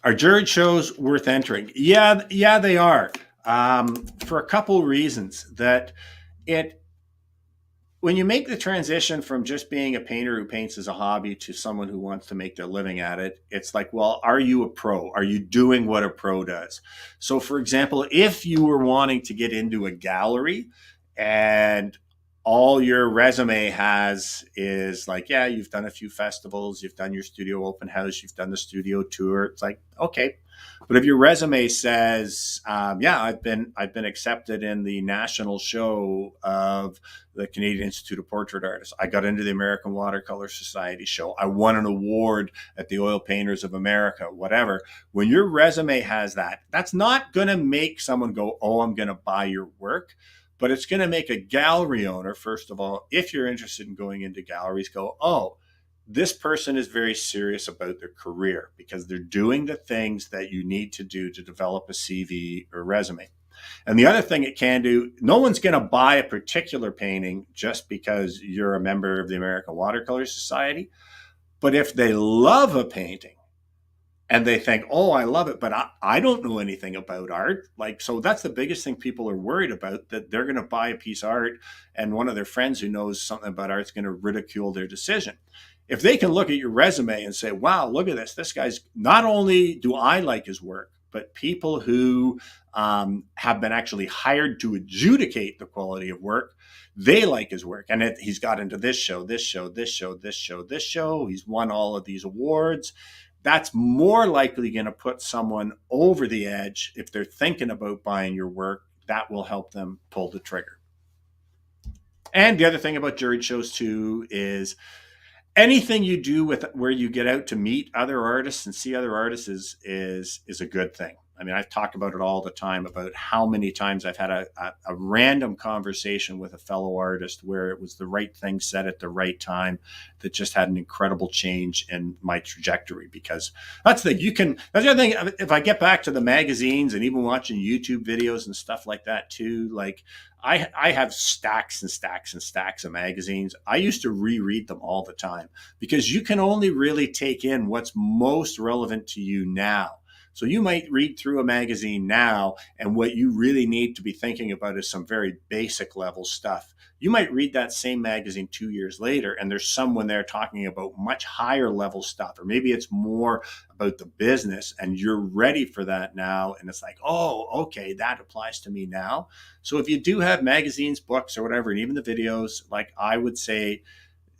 Are juried shows worth entering? Yeah, they are. For a couple reasons. That when you make the transition from just being a painter who paints as a hobby to someone who wants to make their living at it, it's like, well, are you a pro? Are you doing what a pro does? So, for example, if you were wanting to get into a gallery and all your resume has is like, yeah, you've done a few festivals, you've done your studio open house, you've done the studio tour. It's like, okay. But if your resume says, yeah, I've been accepted in the national show of the Canadian Institute of Portrait Artists. I got into the American Watercolor Society show. I won an award at the Oil Painters of America, whatever. When your resume has that, that's not going to make someone go, oh, I'm going to buy your work. But it's going to make a gallery owner, first of all, if you're interested in going into galleries, go, oh, this person is very serious about their career because they're doing the things that you need to do to develop a CV or resume. And the other thing it can do, no one's going to buy a particular painting just because you're a member of the American Watercolor Society. But if they love a painting, and they think, oh, I love it, but I don't know anything about art. Like, so that's the biggest thing people are worried about, that they're going to buy a piece of art and one of their friends who knows something about art is going to ridicule their decision. If they can look at your resume and say, wow, look at this guy's, not only do I like his work, but people who have been actually hired to adjudicate the quality of work, they like his work. And he's got into this show, this show, this show, this show, this show. He's won all of these awards. That's more likely going to put someone over the edge if they're thinking about buying your work. That will help them pull the trigger. And the other thing about juried shows too is anything you do with where you get out to meet other artists and see other artists is a good thing. I mean, I've talked about it all the time about how many times I've had a random conversation with a fellow artist where it was the right thing said at the right time that just had an incredible change in my trajectory. Because that's the other thing. If I get back to the magazines and even watching YouTube videos and stuff like that too, like I have stacks and stacks and stacks of magazines. I used to reread them all the time because you can only really take in what's most relevant to you now. So you might read through a magazine now, and what you really need to be thinking about is some very basic level stuff. You might read that same magazine 2 years later, and there's someone there talking about much higher level stuff, or maybe it's more about the business, and you're ready for that now. And it's like, oh, okay, that applies to me now. So if you do have magazines, books, or whatever, and even the videos, like I would say,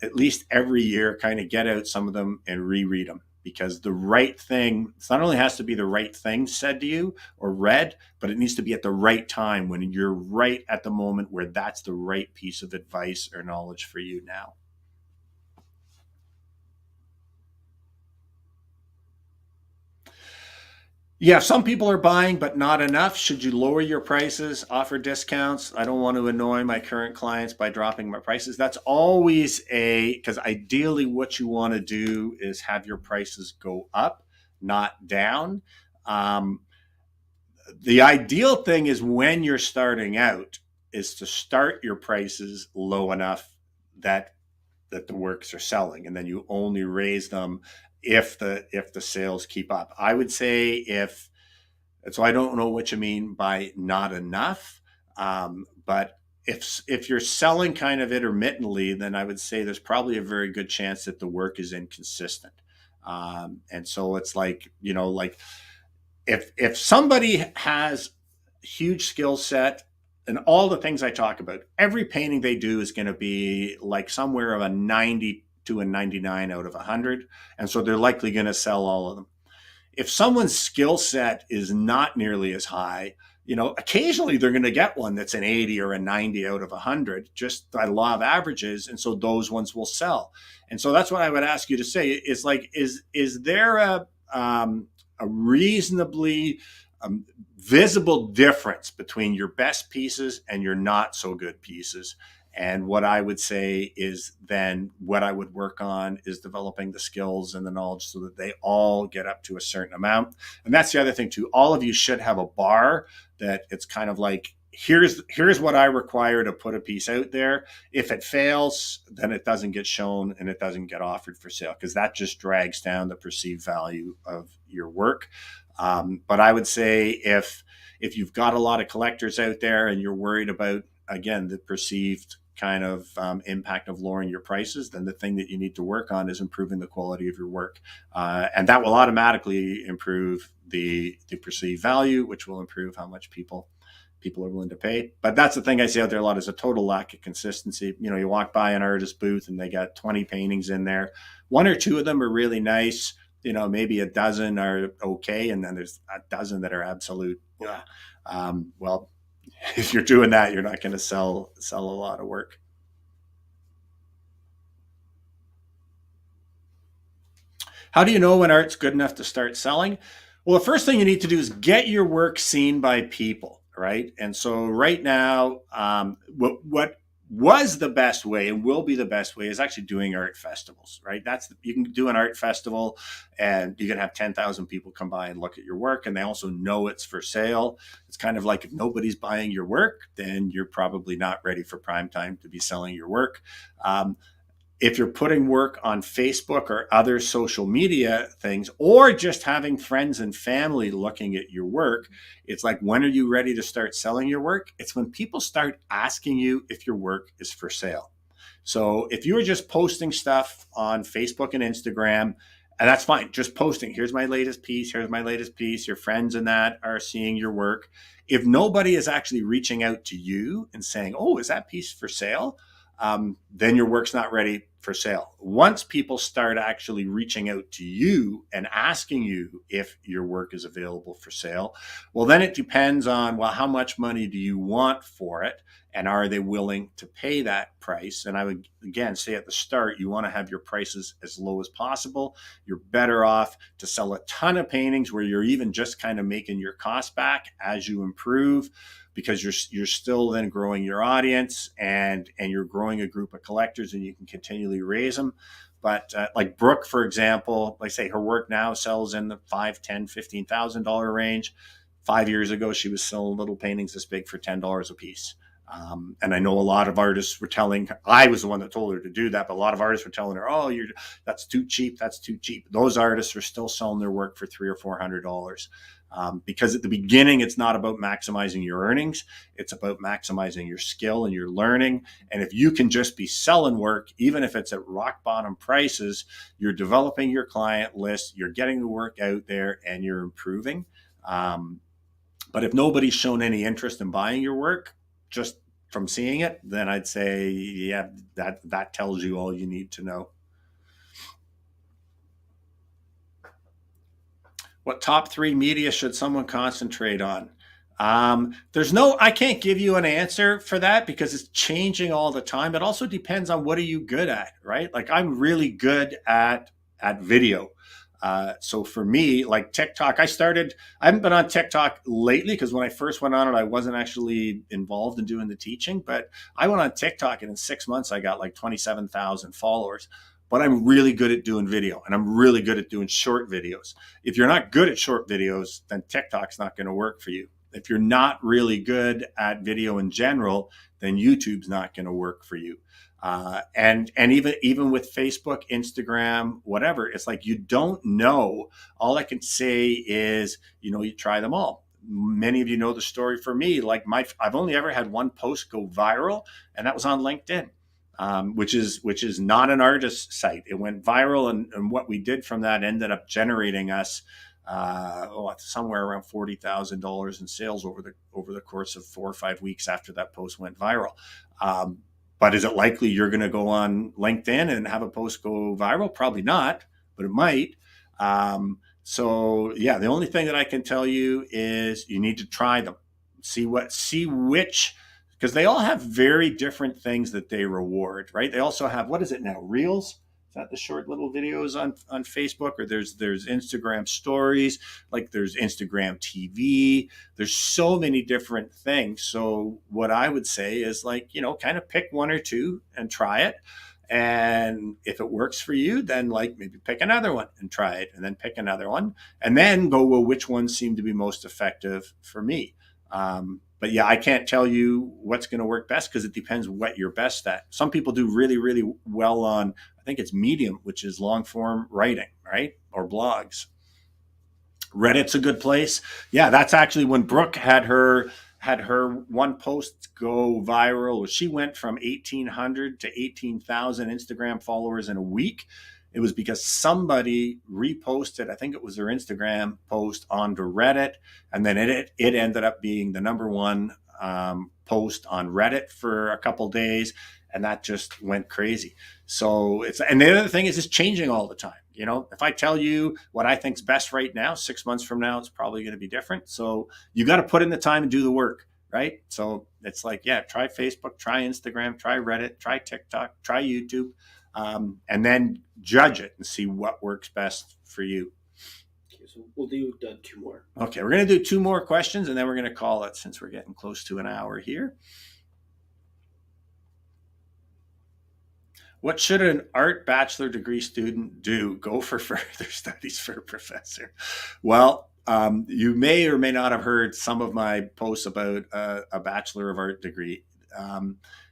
at least every year, kind of get out some of them and reread them. Because the right thing, it not only has to be the right thing said to you or read, but it needs to be at the right time when you're right at the moment where that's the right piece of advice or knowledge for you now. Yeah, some people are buying, but not enough. Should you lower your prices, offer discounts? I don't want to annoy my current clients by dropping my prices. That's always because ideally what you want to do is have your prices go up, not down. The ideal thing is when you're starting out is to start your prices low enough that the works are selling, and then you only raise them if the sales keep up. I would say so I don't know what you mean by not enough, but if you're selling kind of intermittently, then I would say there's probably a very good chance that the work is inconsistent. And so it's like, like if somebody has huge skill set and all the things I talk about, every painting they do is going to be like somewhere of a 90 to a 99 out of 100. And so they're likely going to sell all of them. If someone's skill set is not nearly as high, occasionally they're going to get one that's an 80 or a 90 out of 100, just by law of averages. And so those ones will sell. And so that's what I would ask you to say is like, is there a reasonably visible difference between your best pieces and your not so good pieces? And what I would say is then what I would work on is developing the skills and the knowledge so that they all get up to a certain amount. And that's the other thing too. All of you should have a bar that it's kind of like, here's what I require to put a piece out there. If it fails, then it doesn't get shown and it doesn't get offered for sale, because that just drags down the perceived value of your work. But I would say if you've got a lot of collectors out there and you're worried about, again, the perceived kind of impact of lowering your prices, then the thing that you need to work on is improving the quality of your work. And that will automatically improve the perceived value, which will improve how much people are willing to pay. But that's the thing I see out there a lot, is a total lack of consistency. You walk by an artist booth and they got 20 paintings in there. One or two of them are really nice. Maybe a dozen are okay. And then there's a dozen that are absolute. Well, if you're doing that, you're not going to sell a lot of work. How do you know when art's good enough to start selling? Well, the first thing you need to do is get your work seen by people, right? And so right now, what was the best way and will be the best way is actually doing art festivals, right? You can do an art festival and you can have 10,000 people come by and look at your work, and they also know it's for sale. It's kind of like, if nobody's buying your work, then you're probably not ready for prime time to be selling your work. If you're putting work on Facebook or other social media things, or just having friends and family looking at your work, it's like, when are you ready to start selling your work? It's when people start asking you if your work is for sale. So if you are just posting stuff on Facebook and Instagram, and that's fine, just posting, here's my latest piece, your friends and that are seeing your work. If nobody is actually reaching out to you and saying, oh, is that piece for sale? Then your work's not ready for sale. Once people start actually reaching out to you and asking you if your work is available for sale, well, then it depends on, well, how much money do you want for it? And are they willing to pay that price? And I would, again, say at the start, you want to have your prices as low as possible. You're better off to sell a ton of paintings where you're even just kind of making your cost back as you improve, because you're still then growing your audience and you're growing a group of collectors, and you can continually raise them. But like Brooke, for example, like say her work now sells in the $5,000, $10,000, $15,000 range. 5 years ago, she was selling little paintings this big for $10 a piece. And I know a lot of artists were telling her, I was the one that told her to do that, but a lot of artists were telling her, oh, that's too cheap. Those artists are still selling their work for $300 or $400. Because at the beginning, it's not about maximizing your earnings. It's about maximizing your skill and your learning. And if you can just be selling work, even if it's at rock bottom prices, you're developing your client list, you're getting the work out there, and you're improving. But if nobody's shown any interest in buying your work, just from seeing it, then I'd say, yeah, that tells you all you need to know. What top 3 media should someone concentrate on? I can't give you an answer for that, because it's changing all the time. It also depends on what are you good at, right? Like, I'm really good at video. So for me, like TikTok, I haven't been on TikTok lately, because when I first went on it, I wasn't actually involved in doing the teaching, but I went on TikTok and in 6 months, I got like 27,000 followers. But I'm really good at doing video, and I'm really good at doing short videos. If you're not good at short videos, then TikTok's not going to work for you. If you're not really good at video in general, then YouTube's not going to work for you. And even with Facebook, Instagram, whatever, it's like, you don't know. All I can say is, you try them all. Many of you know the story for me. Like I've only ever had one post go viral, and that was on LinkedIn. which is not an artist site. It went viral, and what we did from that ended up generating us somewhere around $40,000 in sales over the course of 4 or 5 weeks after that post went viral. But is it likely you're going to go on LinkedIn and have a post go viral? Probably not, but it might. So yeah, the only thing that I can tell you is you need to try them, see which, because they all have very different things that they reward, right? They also have, what is it now? Reels? Is that the short little videos on Facebook? Or there's Instagram stories, like there's Instagram TV. There's so many different things. So what I would say is, like, kind of pick one or two and try it. And if it works for you, then like maybe pick another one and try it, and then pick another one, and then go, well, which ones seem to be most effective for me? But yeah, I can't tell you what's going to work best, because it depends what you're best at. Some people do really, really well on, I think it's Medium, which is long form writing, right? Or blogs. Reddit's a good place. Yeah, that's actually when Brooke had her one post go viral. She went from 1,800 to 18,000 Instagram followers in a week. It was because somebody reposted, I think it was their Instagram post, onto Reddit, and then it ended up being the number one post on Reddit for a couple days, and that just went crazy. So and the other thing is, it's changing all the time. If I tell you what I think's best right now, 6 months from now, it's probably going to be different. So you got to put in the time and do the work, right? So it's like, yeah, try Facebook, try Instagram, try Reddit, try TikTok, try YouTube, and then judge it and see what works best for you. Okay, so we'll do 2 more. Okay, we're going to do 2 more questions, and then we're going to call it, since we're getting close to an hour here. What should an art bachelor degree student do? Go for further studies for a professor. Well, you may or may not have heard some of my posts about a Bachelor of Art degree.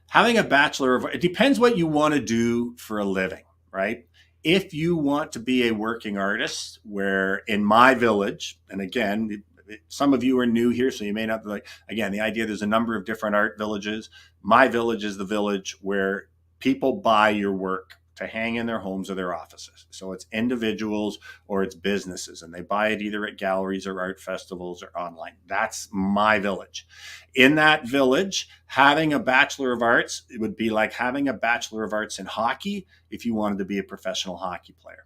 Having a Bachelor of Art, it depends what you want to do for a living, right? If you want to be a working artist, where in my village, and again, some of you are new here, so you may not be like, again, the idea, there's a number of different art villages. My village is the village where people buy your work to hang in their homes or their offices. So it's individuals or it's businesses, and they buy it either at galleries or art festivals or online. That's my village. In that village, having a Bachelor of Arts, it would be like having a Bachelor of Arts in hockey if you wanted to be a professional hockey player.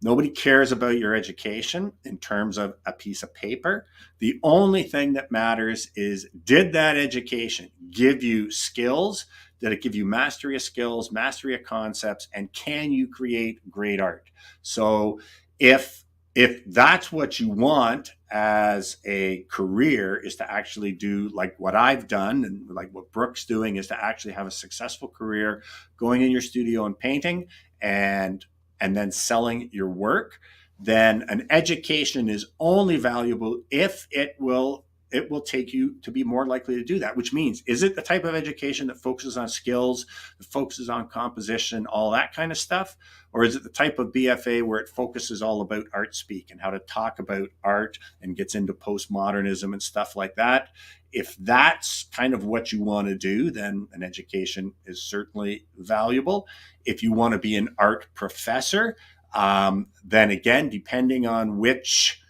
Nobody cares about your education in terms of a piece of paper. The only thing that matters is, did that education give you skills? Did it give you mastery of skills, mastery of concepts, and can you create great art? So if that's what you want as a career, is to actually do like what I've done, and like what Brooke's doing, is to actually have a successful career going in your studio and painting, and then selling your work, then an education is only valuable if it will take you to be more likely to do that. Which means, is it the type of education that focuses on skills, that focuses on composition, all that kind of stuff? Or is it the type of BFA where it focuses all about art speak and how to talk about art and gets into postmodernism and stuff like that? If that's kind of what you want to do, then an education is certainly valuable. If you want to be an art professor, then again, depending on which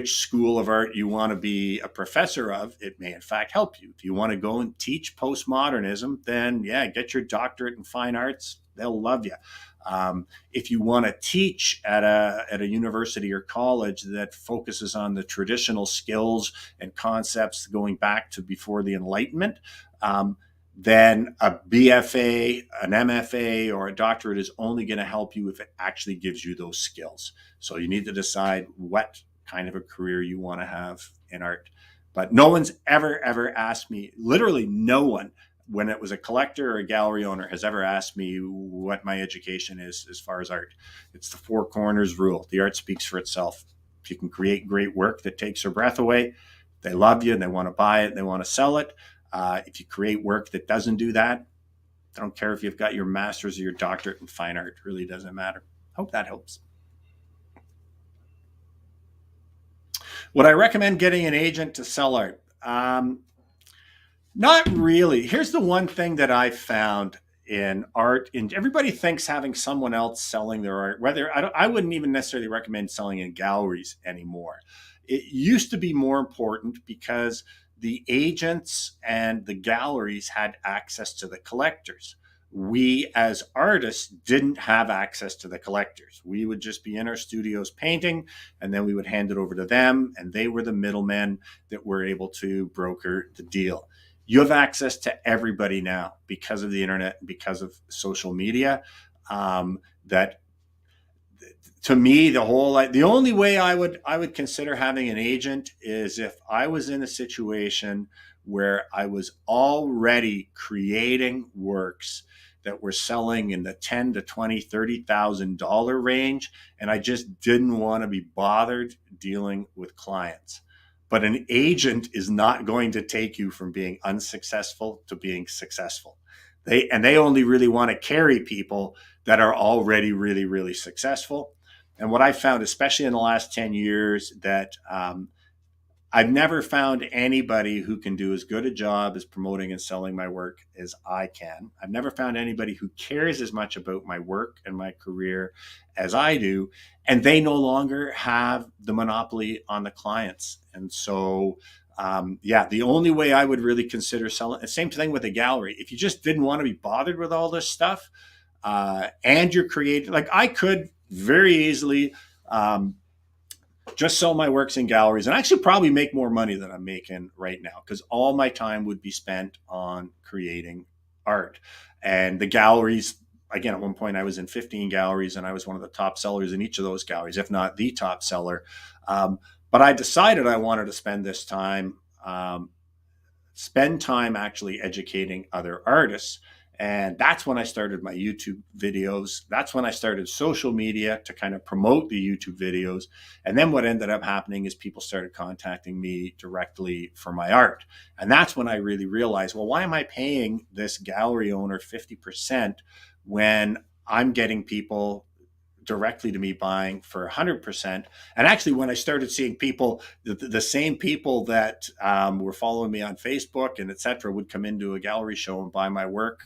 school of art you want to be a professor of, it may in fact help you. If you want to go and teach postmodernism, then yeah, get your doctorate in fine arts. They'll love you. If you want to teach at a university or college that focuses on the traditional skills and concepts going back to before the Enlightenment, then a BFA, an MFA, or a doctorate is only going to help you if it actually gives you those skills. So you need to decide what kind of a career you want to have in art. But no one's ever asked me, literally no one, when it was a collector or a gallery owner, has ever asked me what my education is as far as art. It's the 4 corners rule. The art speaks for itself. If you can create great work that takes their breath away, they love you and they want to buy it and they want to sell it. If you create work that doesn't do that, I don't care if you've got your master's or your doctorate in fine art. It really doesn't matter. Hope that helps. Would I recommend getting an agent to sell art? Not really. Here's the one thing that I found. in art. And everybody thinks having someone else selling their art, whether I wouldn't even necessarily recommend selling in galleries anymore. It used to be more important because the agents and the galleries had access to the collectors. We as artists didn't have access to the collectors. We would just be in our studios painting, and then we would hand it over to them, and they were the middlemen that were able to broker the deal. You have access to everybody now because of the internet, because of social media. That to me, the only way I would consider having an agent is if I was in a situation where I was already creating works that were selling in the $10,000 to $20,000, $30,000 range, and I just didn't want to be bothered dealing with clients. But an agent is not going to take you from being unsuccessful to being successful. They only really want to carry people that are already really, really successful. And what I found, especially in the last 10 years, that I've never found anybody who can do as good a job as promoting and selling my work as I can. I've never found anybody who cares as much about my work and my career as I do. And they no longer have the monopoly on the clients. And so, the only way I would really consider selling, the same thing with a gallery. If you just didn't want to be bothered with all this stuff, and you're creating, like I could very easily just sell my works in galleries and actually probably make more money than I'm making right now, because all my time would be spent on creating art. And the galleries, again, at one point I was in 15 galleries and I was one of the top sellers in each of those galleries, if not the top seller. But I decided I wanted to spend time actually educating other artists. And that's when I started my YouTube videos. That's when I started social media to kind of promote the YouTube videos. And then what ended up happening is people started contacting me directly for my art. And that's when I really realized, well, why am I paying this gallery owner 50% when I'm getting people directly to me buying for 100%? And actually, when I started seeing people, the same people that were following me on Facebook and et cetera would come into a gallery show and buy my work,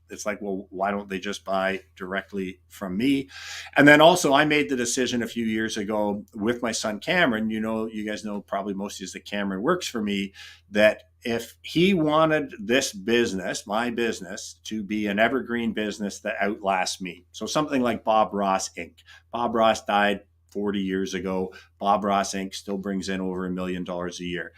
it's like, well, why don't they just buy directly from me? And then also I made the decision a few years ago with my son Cameron, you guys know probably most of you that Cameron works for me, that if he wanted this business, my business, to be an evergreen business that outlasts me, so something like Bob Ross Inc. Bob Ross died 40 years ago. Bob Ross Inc. still brings in over $1 million a year.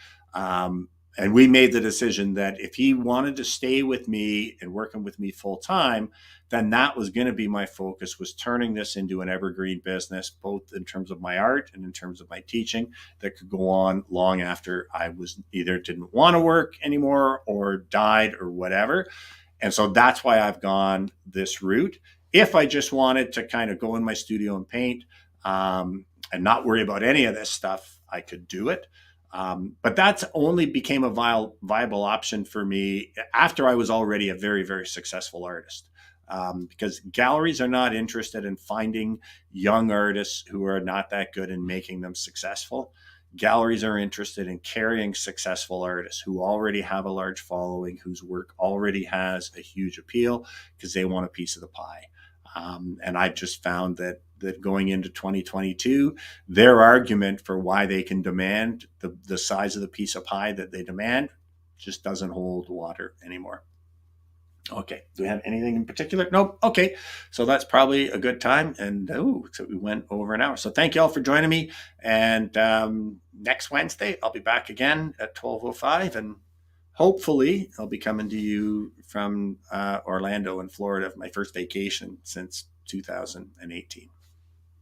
And we made the decision that if he wanted to stay with me and working with me full time, then that was going to be my focus, was turning this into an evergreen business, both in terms of my art and in terms of my teaching, that could go on long after I was either didn't want to work anymore or died or whatever. And so that's why I've gone this route. If I just wanted to kind of go in my studio and paint and not worry about any of this stuff, I could do it. But that's only became a viable option for me after I was already a very, very successful artist. Because galleries are not interested in finding young artists who are not that good and making them successful. Galleries are interested in carrying successful artists who already have a large following, whose work already has a huge appeal, because they want a piece of the pie. And I've just found that going into 2022, their argument for why they can demand the size of the piece of pie that they demand just doesn't hold water anymore. Okay, do we have anything in particular? Nope. Okay, so that's probably a good time. And so we went over an hour. So thank you all for joining me. And next Wednesday, I'll be back again at 12:05, and hopefully I'll be coming to you from Orlando in Florida, my first vacation since 2018.